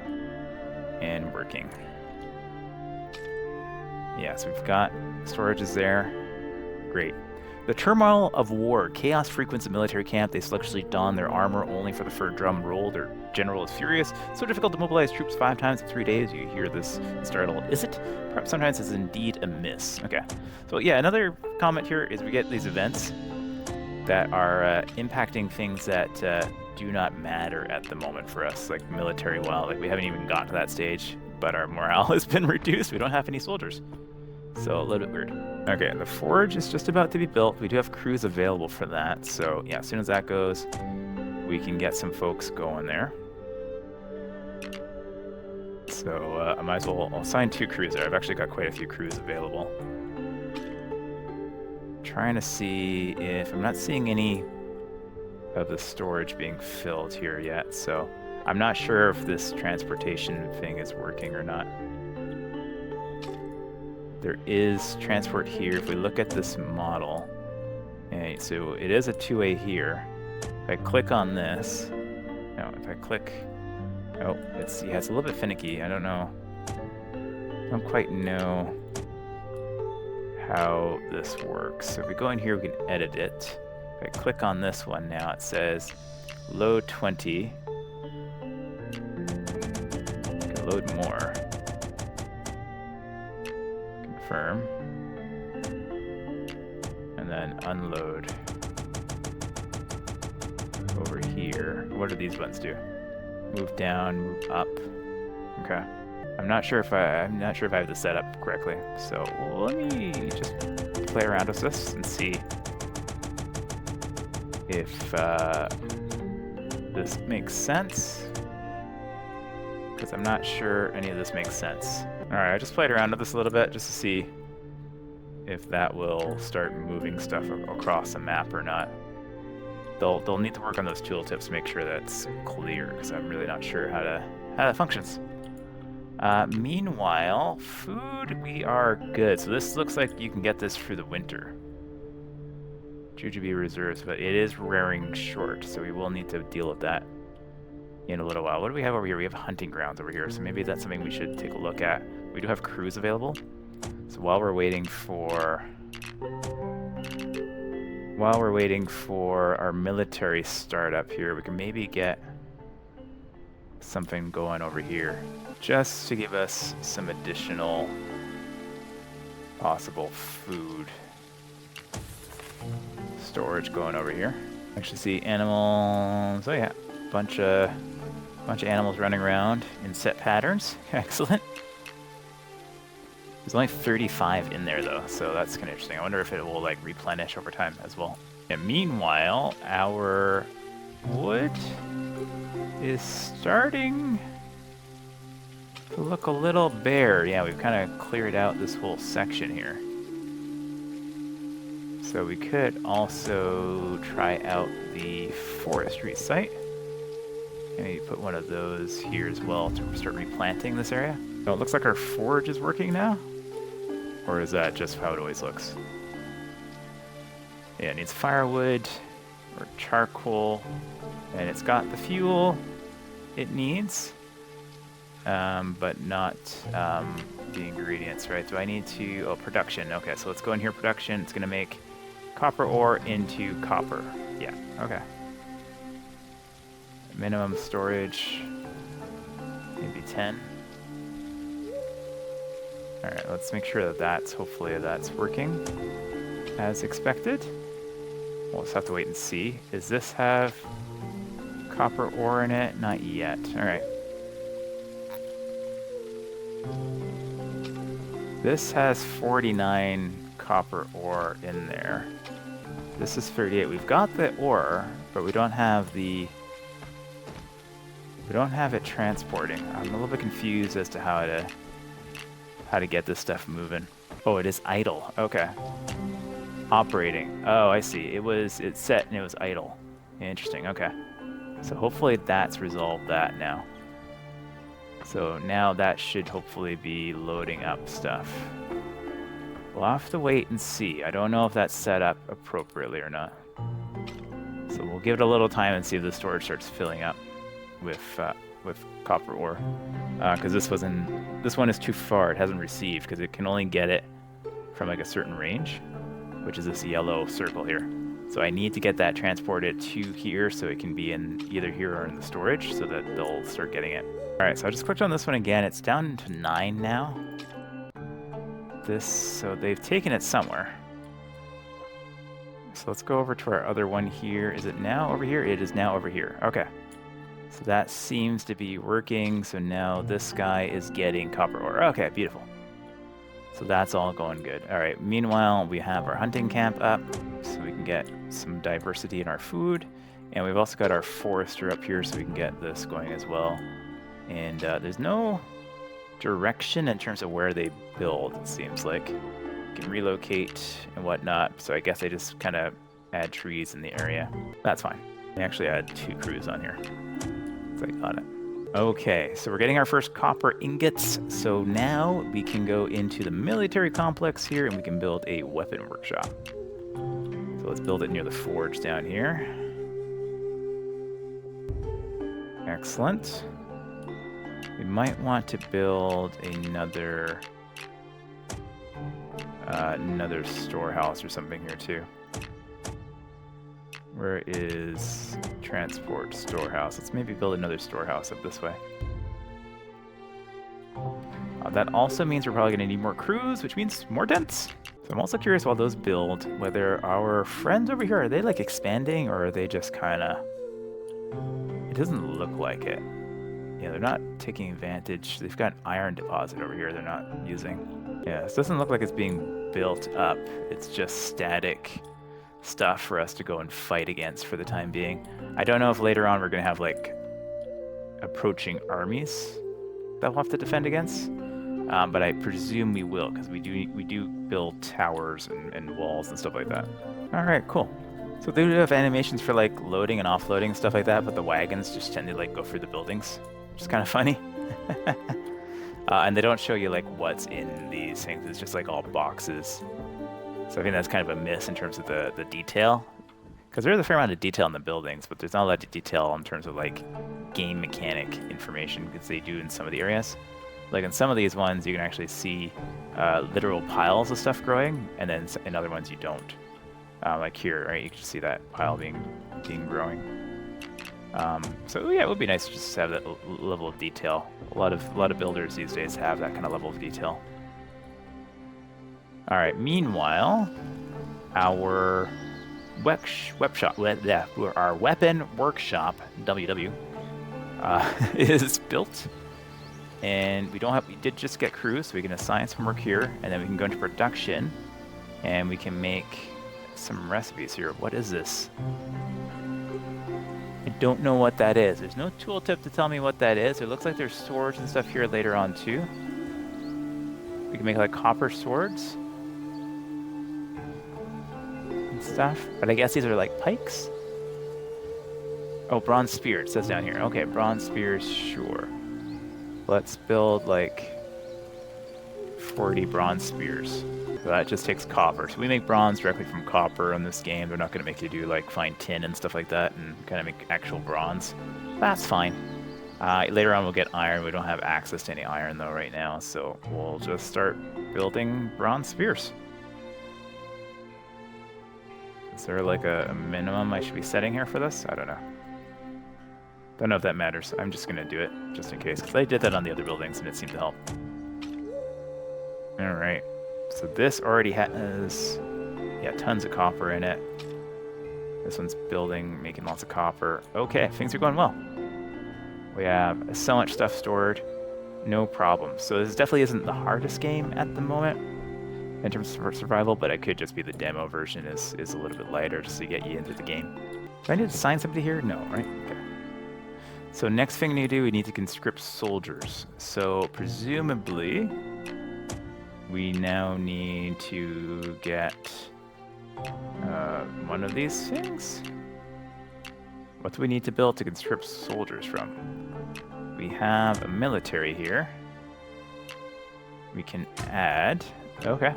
and working. Yeah, so we've got storages there. Great. The turmoil of war. Chaos frequents a military camp. They selectively don their armor only for the third drum roll. Their general is furious. So difficult to mobilize troops 5 times in 3 days. You hear this startled. Is it? Perhaps sometimes it's indeed a miss. Okay. So yeah, another comment here is we get these events that are impacting things that do not matter at the moment for us, like military well. Like we haven't even gotten to that stage, but our morale has been reduced. We don't have any soldiers. So a little bit weird. Okay, the forge is just about to be built. We do have crews available for that. So yeah, as soon as that goes, we can get some folks going there. So I might as well, I'll assign 2 crews there. I've actually got quite a few crews available. Trying to see if I'm not seeing any of the storage being filled here yet, so I'm not sure if this transportation thing is working or not. There is transport here. If we look at this model, okay, so it is a 2A here. If I click on this, no, if I click, oh, it's a little bit finicky. I don't know. I don't quite know how this works. So if we go in here, we can edit it. If I click on this one now, it says load 20. We can load more. Confirm. And then unload over here. What do these buttons do? Move down, move up. Okay. I'm not sure if I have this set up correctly. So let me just play around with this and see if this makes sense. Because I'm not sure any of this makes sense. Alright, I just played around with this a little bit just to see if that will start moving stuff across the map or not. They'll need to work on those tooltips to make sure that's clear, because I'm really not sure how that functions. Meanwhile, food, we are good. So this looks like you can get this through the winter. Jujube reserves, but it is raring short, so we will need to deal with that in a little while. What do we have over here? We have hunting grounds over here, so maybe that's something we should take a look at. We do have crews available. So while we're waiting for our military startup here, we can maybe get something going over here, just to give us some additional possible food storage going over here. Actually see animals. Oh yeah, bunch of animals running around in set patterns. Excellent. There's only 35 in there though, so that's kind of interesting. I wonder if it will like replenish over time as well. And meanwhile, our wood is starting to look a little bare. Yeah, we've kind of cleared out this whole section here. So we could also try out the forestry site. Maybe put one of those here as well to start replanting this area. Oh, it looks like our forge is working now. Or is that just how it always looks? Yeah, it needs firewood or charcoal. And it's got the fuel it needs. But not the ingredients, right? Do I need to... Oh, production. Okay, so let's go in here, production. It's going to make copper ore into copper. Yeah, okay. Minimum storage, maybe 10. All right, let's make sure that hopefully that's working as expected. We'll just have to wait and see. Does this have copper ore in it? Not yet. All right. This has 49 copper ore in there. This is 38. We've got the ore, but we don't have the... We don't have it transporting. I'm a little bit confused as to how to get this stuff moving. Oh, it is idle. Okay. Operating. Oh, I see. It's set and it was idle. Interesting. Okay. So hopefully that's resolved that now. So now that should hopefully be loading up stuff. We'll have to wait and see. I don't know if that's set up appropriately or not. So we'll give it a little time and see if the storage starts filling up with copper ore. Because this one is too far. It hasn't received because it can only get it from like a certain range, which is this yellow circle here. So I need to get that transported to here so it can be in either here or in the storage so that they'll start getting it. All right, so I just clicked on this one again. It's down to 9 now. So they've taken it somewhere. So let's go over to our other one here. Is it now over here? It is now over here. Okay. So that seems to be working. So now this guy is getting copper ore. Okay, beautiful. So that's all going good. All right, meanwhile, we have our hunting camp up so we can get some diversity in our food. And we've also got our forester up here so we can get this going as well. And there's no direction in terms of where they build, it seems like. You can relocate and whatnot. So I guess I just kind of add trees in the area. That's fine. I actually add 2 crews on here. So I got it. Okay, so we're getting our first copper ingots. So now we can go into the military complex here and we can build a weapon workshop. So let's build it near the forge down here. Excellent. We might want to build another storehouse or something here too. Where is transport storehouse? Let's maybe build another storehouse up this way. That also means we're probably going to need more crews, which means more tents. So I'm also curious while those build, whether our friends over here, are they like expanding or are they just kind of... It doesn't look like it. Yeah, they're not taking advantage. They've got an iron deposit over here they're not using. Yeah, this doesn't look like it's being built up. It's just static stuff for us to go and fight against for the time being. I don't know if later on we're going to have like approaching armies that we'll have to defend against, but I presume we will because we do build towers and walls and stuff like that. All right, cool. So they do have animations for like loading and offloading and stuff like that, but the wagons just tend to like go through the buildings, which is kind of funny. And they don't show you like what's in these things. It's just like all boxes. So I think that's kind of a miss in terms of the detail. Because there's a fair amount of detail in the buildings, but there's not a lot of detail in terms of like game mechanic information, because they do in some of the areas. Like in some of these ones, you can actually see literal piles of stuff growing, and then in other ones you don't. Like here, right? You can see that pile being growing. So yeah, it would be nice to just have that level of detail. A lot of builders these days have that kind of level of detail. All right. Meanwhile, our our weapon workshop (WW) is built, and we did just get crews, so we can assign some work here, and then we can go into production, and we can make some recipes here. What is this? I don't know what that is. There's no tooltip to tell me what that is. It looks like there's swords and stuff here later on too. We can make like copper swords. stuff. But I guess these are like pikes? Oh, bronze spear, it says down here. Okay, bronze spears, sure. Let's build like 40 bronze spears. So that just takes copper. So we make bronze directly from copper in this game. They're not going to make you do like find tin and stuff like that and kind of make actual bronze. That's fine. Later on we'll get iron. We don't have access to any iron though right now, so we'll just start building bronze spears. Is there like a minimum I should be setting here for this? I don't know. Don't know if that matters. I'm just going to do it just in case, because I did that on the other buildings and it seemed to help. Alright, so this already has, yeah, tons of copper in it. This one's building, making lots of copper. Okay, things are going well. We have so much stuff stored, no problem. So this definitely isn't the hardest game at the moment in terms of survival, but it could just be the demo version is a little bit lighter just to get you into the game. Do I need to assign somebody here? No, right? Okay. So next thing we need to do, we need to conscript soldiers. So presumably, we now need to get one of these things. What do we need to build to conscript soldiers from? We have a military here. We can add, okay,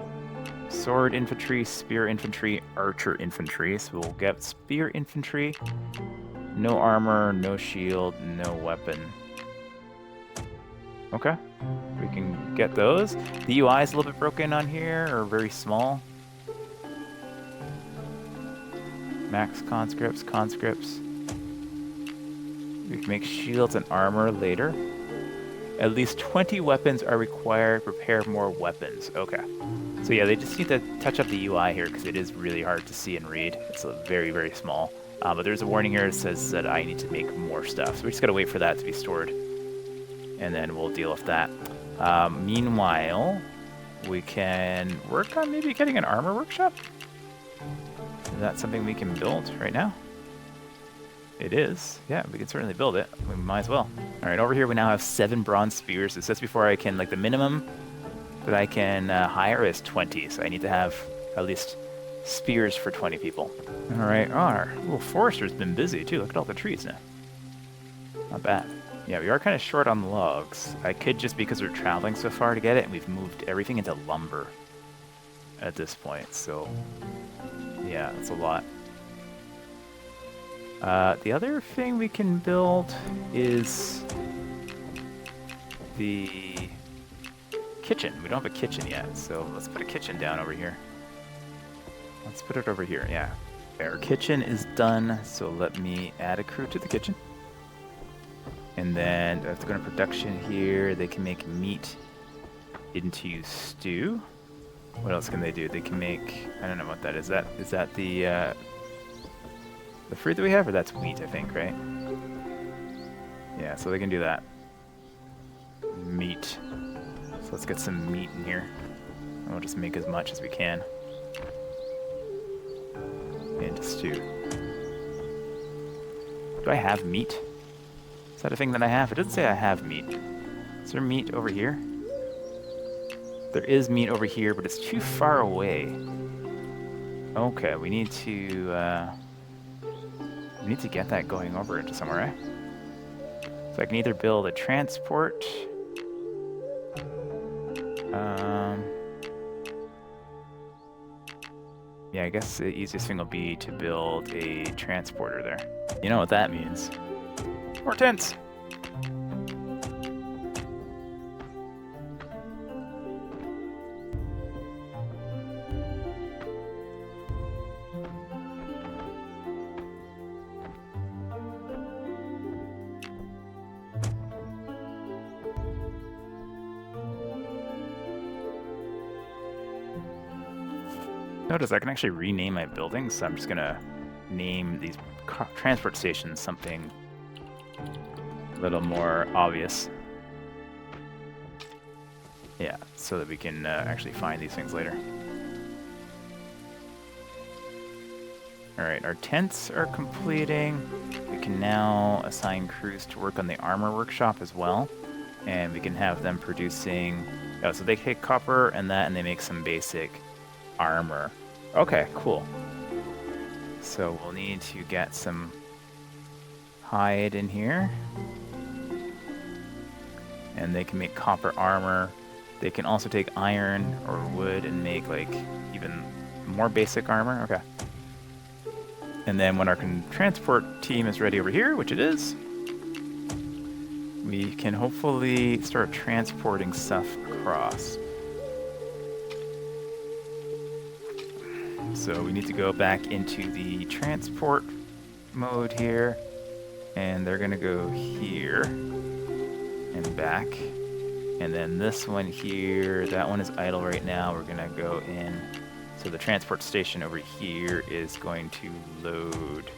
sword infantry, spear infantry, archer infantry. So we'll get spear infantry, no armor, no shield, no weapon. Okay, we can get those. The UI is a little bit broken on here, or very small. Max conscripts, conscripts. We can make shields and armor later. At least 20 weapons are required. Prepare more weapons. Okay. So yeah, they just need to touch up the UI here because it is really hard to see and read. It's very, very small. But there's a warning here that says that I need to make more stuff. So we just got to wait for that to be stored. And then we'll deal with that. Meanwhile, we can work on maybe getting an armor workshop. Is that something we can build right now? It is. Yeah, we can certainly build it. We might as well. All right, over here we now have 7 bronze spears. It says before I can, like the minimum that I can hire is 20. So I need to have at least spears for 20 people. All right, our little forester's been busy too. Look at all the trees now. Not bad. Yeah, we are kind of short on logs. I could just because we're traveling so far to get it, and we've moved everything into lumber at this point. So yeah, that's a lot. The other thing we can build is the kitchen. We don't have a kitchen yet, so let's put a kitchen down over here. Let's put it over here, yeah. Our kitchen is done, so let me add a crew to the kitchen. And then I have to go to production here. They can make meat into stew. What else can they do? They can make, I don't know what that is. Is that the fruit that we have, or that's wheat, I think, right? Yeah, so they can do that. Meat. So let's get some meat in here. And we'll just make as much as we can. Into stew. Do I have meat? Is that a thing that I have? It doesn't say I have meat. Is there meat over here? There is meat over here, but it's too far away. Okay, we need to get that going over into somewhere, right? So I can either build a transport. Yeah, I guess the easiest thing will be to build a transporter there. You know what that means. More tents! Notice I can actually rename my buildings, so I'm just gonna name these transport stations something a little more obvious. Yeah, so that we can actually find these things later. Alright, our tents are completing. We can now assign crews to work on the armor workshop as well. And we can have them producing... Oh, so they take copper and that, and they make some basic armor. Okay, cool. So we'll need to get some hide in here. And they can make copper armor. They can also take iron or wood and make like even more basic armor. Okay. And then when our transport team is ready over here, which it is, we can hopefully start transporting stuff across. So we need to go back into the transport mode here, and they're gonna go here and back. And then this one here, that one is idle right now. We're gonna go in. So the transport station over here is going to load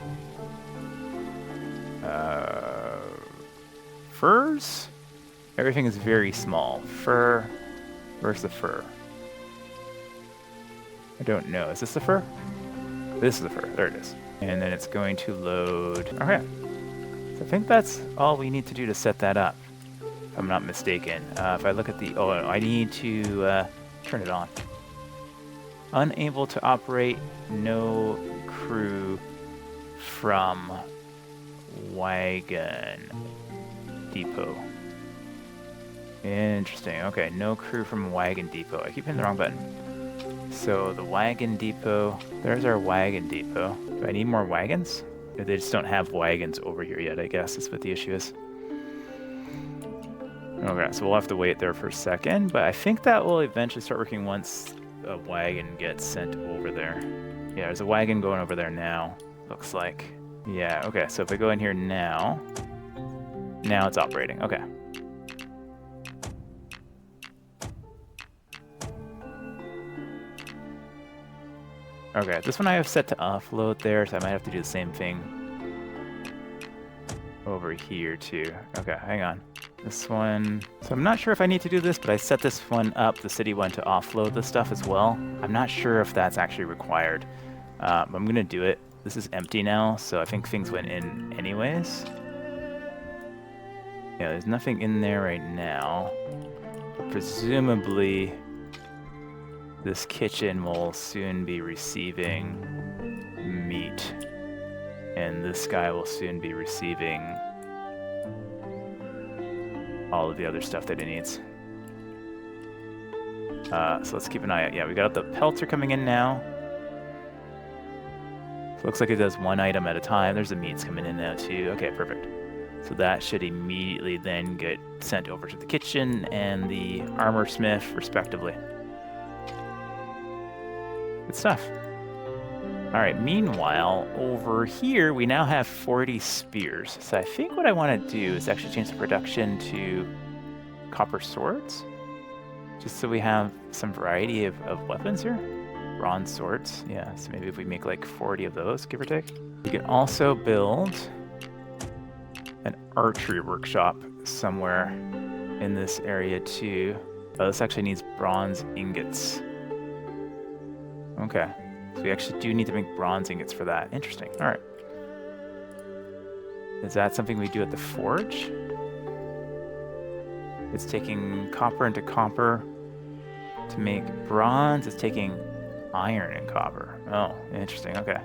furs. Everything is very small. Fur. Where's the fur? I don't know. Is this the fur? This is the fur. There it is. And then it's going to load. Okay. So I think that's all we need to do to set that up, if I'm not mistaken. If I look at the... Oh, I need to turn it on. Unable to operate, no crew from wagon depot. Interesting. Okay, no crew from wagon depot. I keep hitting the wrong button. So the wagon depot, there's our wagon depot. Do I need more wagons? They just don't have wagons over here yet, I guess. That's what the issue is. Okay, so we'll have to wait there for a second, but I think that will eventually start working once a wagon gets sent over there. Yeah, there's a wagon going over there now, looks like. Yeah, okay, so if I go in here now it's operating. Okay. Okay, this one I have set to offload there, so I might have to do the same thing over here too. Okay, hang on. This one, so I'm not sure if I need to do this, but I set this one up, the city one, to offload the stuff as well. I'm not sure if that's actually required. I'm gonna do it. This is empty now, so I think things went in anyways. Yeah, there's nothing in there right now. But presumably, this kitchen will soon be receiving meat. And this guy will soon be receiving all of the other stuff that it needs. So let's keep an eye out. Yeah, we got the pelts are coming in now. So looks like it does one item at a time. There's the meats coming in now too. Okay, perfect. So that should immediately then get sent over to the kitchen and the armor smith, respectively. Good stuff. All right, meanwhile, over here, we now have 40 spears. So I think what I want to do is actually change the production to copper swords, just so we have some variety of weapons here. Bronze swords, yeah, so maybe if we make like 40 of those, give or take. We can also build an archery workshop somewhere in this area too. Oh, this actually needs bronze ingots. Okay. So we actually do need to make bronze ingots for that. Interesting. All right. Is that something we do at the forge? It's taking copper into copper to make bronze. It's taking iron and copper. Oh, interesting. Okay.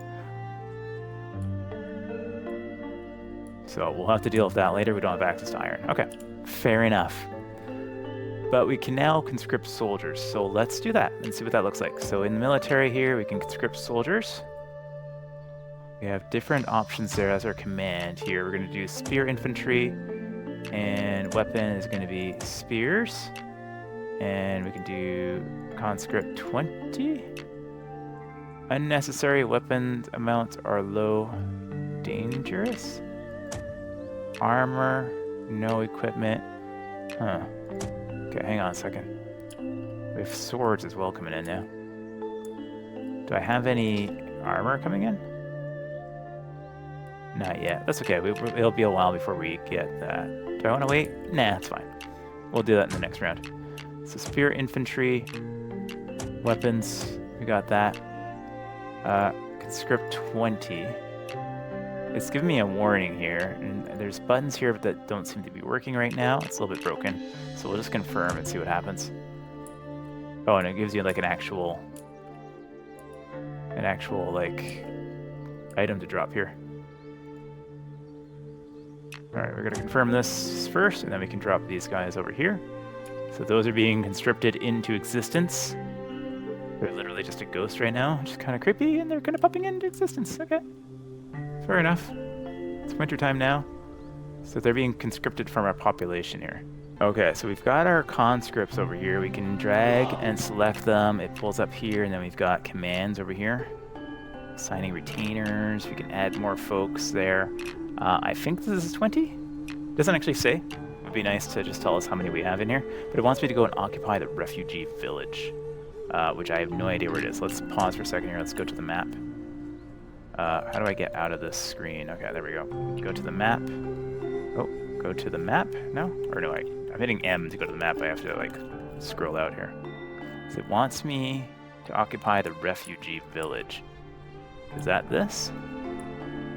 So we'll have to deal with that later. We don't have access to iron. Okay. Fair enough. But we can now conscript soldiers, so let's do that and see what that looks like. So in the military here, we can conscript soldiers. We have different options there as our command here. We're going to do spear infantry, and weapon is going to be spears. And we can do conscript 20. Unnecessary weapons amounts are low. Dangerous. Armor, no equipment. Huh. Okay, hang on a second. We have swords as well coming in now. Do I have any armor coming in? Not yet. That's okay. It'll be a while before we get that. Do I want to wait? Nah, it's fine. We'll do that in the next round. So spear infantry, weapons, we got that. Conscript 20. It's giving me a warning here, and there's buttons here that don't seem to be working right now. It's a little bit broken, so we'll just confirm and see what happens. Oh, and it gives you like an actual like item to drop here. Alright, we're going to confirm this first, and then we can drop these guys over here. So those are being conscripted into existence. They're literally just a ghost right now, which is kind of creepy, and they're kind of popping into existence. Okay. Fair enough. It's wintertime now. So they're being conscripted from our population here. Okay, so we've got our conscripts over here. We can drag and select them. It pulls up here, and then we've got commands over here. Assigning retainers. We can add more folks there. I think this is 20. Doesn't actually say. It would be nice to just tell us how many we have in here. But it wants me to go and occupy the refugee village, which I have no idea where it is. Let's pause for a second here. Let's go to the map. How do I get out of this screen? Okay, there we go. Go to the map. Oh, go to the map? No? Or no, I'm hitting M to go to the map. I have to, like, scroll out here. So it wants me to occupy the refugee village. Is that this?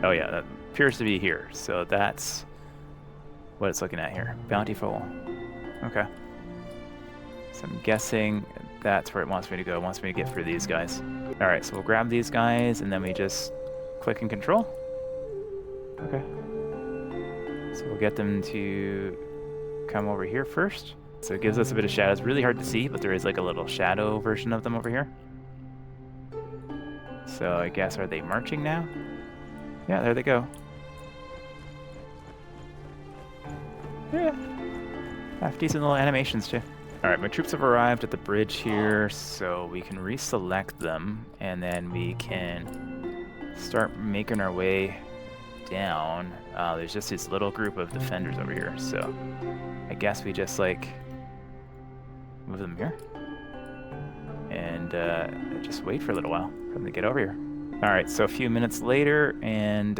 Oh yeah, that appears to be here. So that's what it's looking at here. Bountiful. Okay. So I'm guessing that's where it wants me to go. It wants me to get through these guys. Alright, so we'll grab these guys, and then we just click and control. Okay. So we'll get them to come over here first. So it gives us a bit of shadow. It's really hard to see, but there is like a little shadow version of them over here. So I guess, are they marching now? Yeah, there they go. Yeah. Half decent little animations too. Alright, my troops have arrived at the bridge here, so we can reselect them, and then we can start making our way down. There's just this little group of defenders over here, so I guess we just like move them here and just wait for a little while for them to get over here. Alright, so a few minutes later, and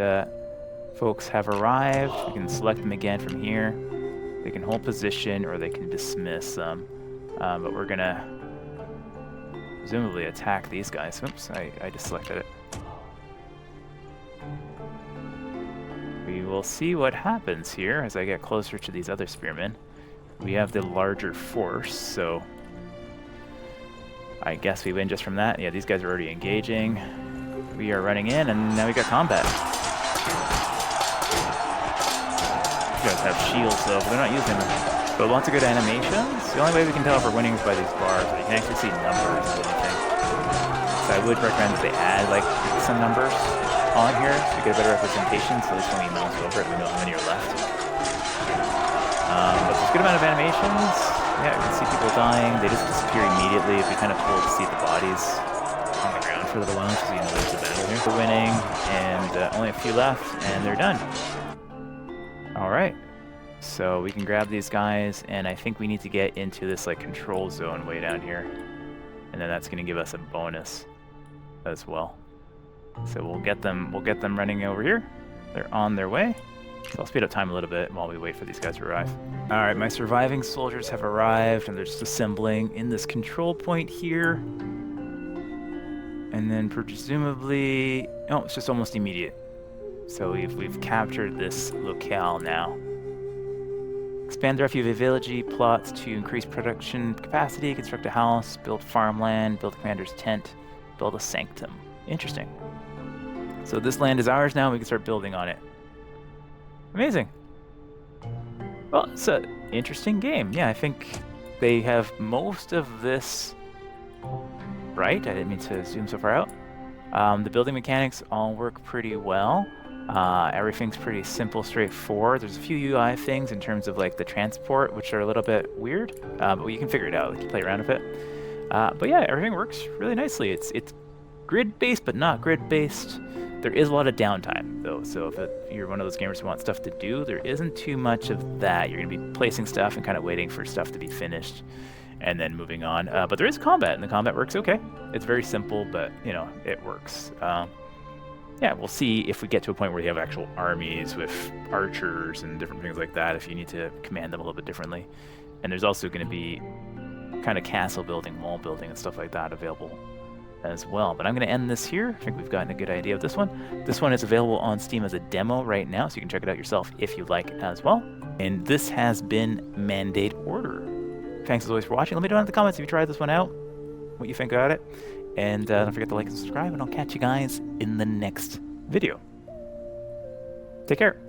folks have arrived. We can select them again from here. They can hold position or they can dismiss them, but we're gonna presumably attack these guys. Oops, I just selected it. We will see what happens here as I get closer to these other spearmen. We have the larger force, so I guess we win just from that. Yeah, these guys are already engaging. We are running in, and now we got combat. These guys have shields, though, but they're not using them. But lots of good animations. The only way we can tell if we're winning is by these bars. You can actually see numbers and everything. So I would recommend that they add, like, some numbers on here to get a better representation, so at least when we mouse over it, we know how many are left. But there's a good amount of animations. Yeah, you can see people dying. They just disappear immediately. It'd be kind of cool to see the bodies on the ground for a little while, so you know there's a battle here. We're winning, and only a few left, and they're done. Alright, so we can grab these guys, and I think we need to get into this like control zone way down here, and then that's going to give us a bonus as well. So we'll get them running over here. They're on their way. So I'll speed up time a little bit while we wait for these guys to arrive. Alright, my surviving soldiers have arrived, and they're just assembling in this control point here. And then presumably... oh, it's just almost immediate. So we've captured this locale now. Expand the refugee village plots to increase production capacity, construct a house, build farmland, build a commander's tent, build a sanctum. Interesting. So this land is ours now, we can start building on it. Amazing. Well, it's an interesting game. Yeah, I think they have most of this right. I didn't mean to zoom so far out. The building mechanics all work pretty well. Everything's pretty simple, straightforward. There's a few UI things in terms of like the transport, which are a little bit weird, but you can figure it out. You can play around with it. But yeah, everything works really nicely. It's grid-based, but not grid-based. There is a lot of downtime, though, so if you're one of those gamers who want stuff to do, there isn't too much of that. You're going to be placing stuff and kind of waiting for stuff to be finished and then moving on. But there is combat, and the combat works okay. It's very simple, but, you know, it works. Yeah, we'll see if we get to a point where you have actual armies with archers and different things like that, if you need to command them a little bit differently. And there's also going to be kind of castle building, wall building, and stuff like that available as well. But I'm going to end this here. I think we've gotten a good idea of this one. This one is available on Steam as a demo right now, so you can check it out yourself if you like as well. And this has been Mandate Order. Thanks as always for watching. Let me know in the comments if you tried this one out, what you think about it. And don't forget to like and subscribe, and I'll catch you guys in the next video. Take care.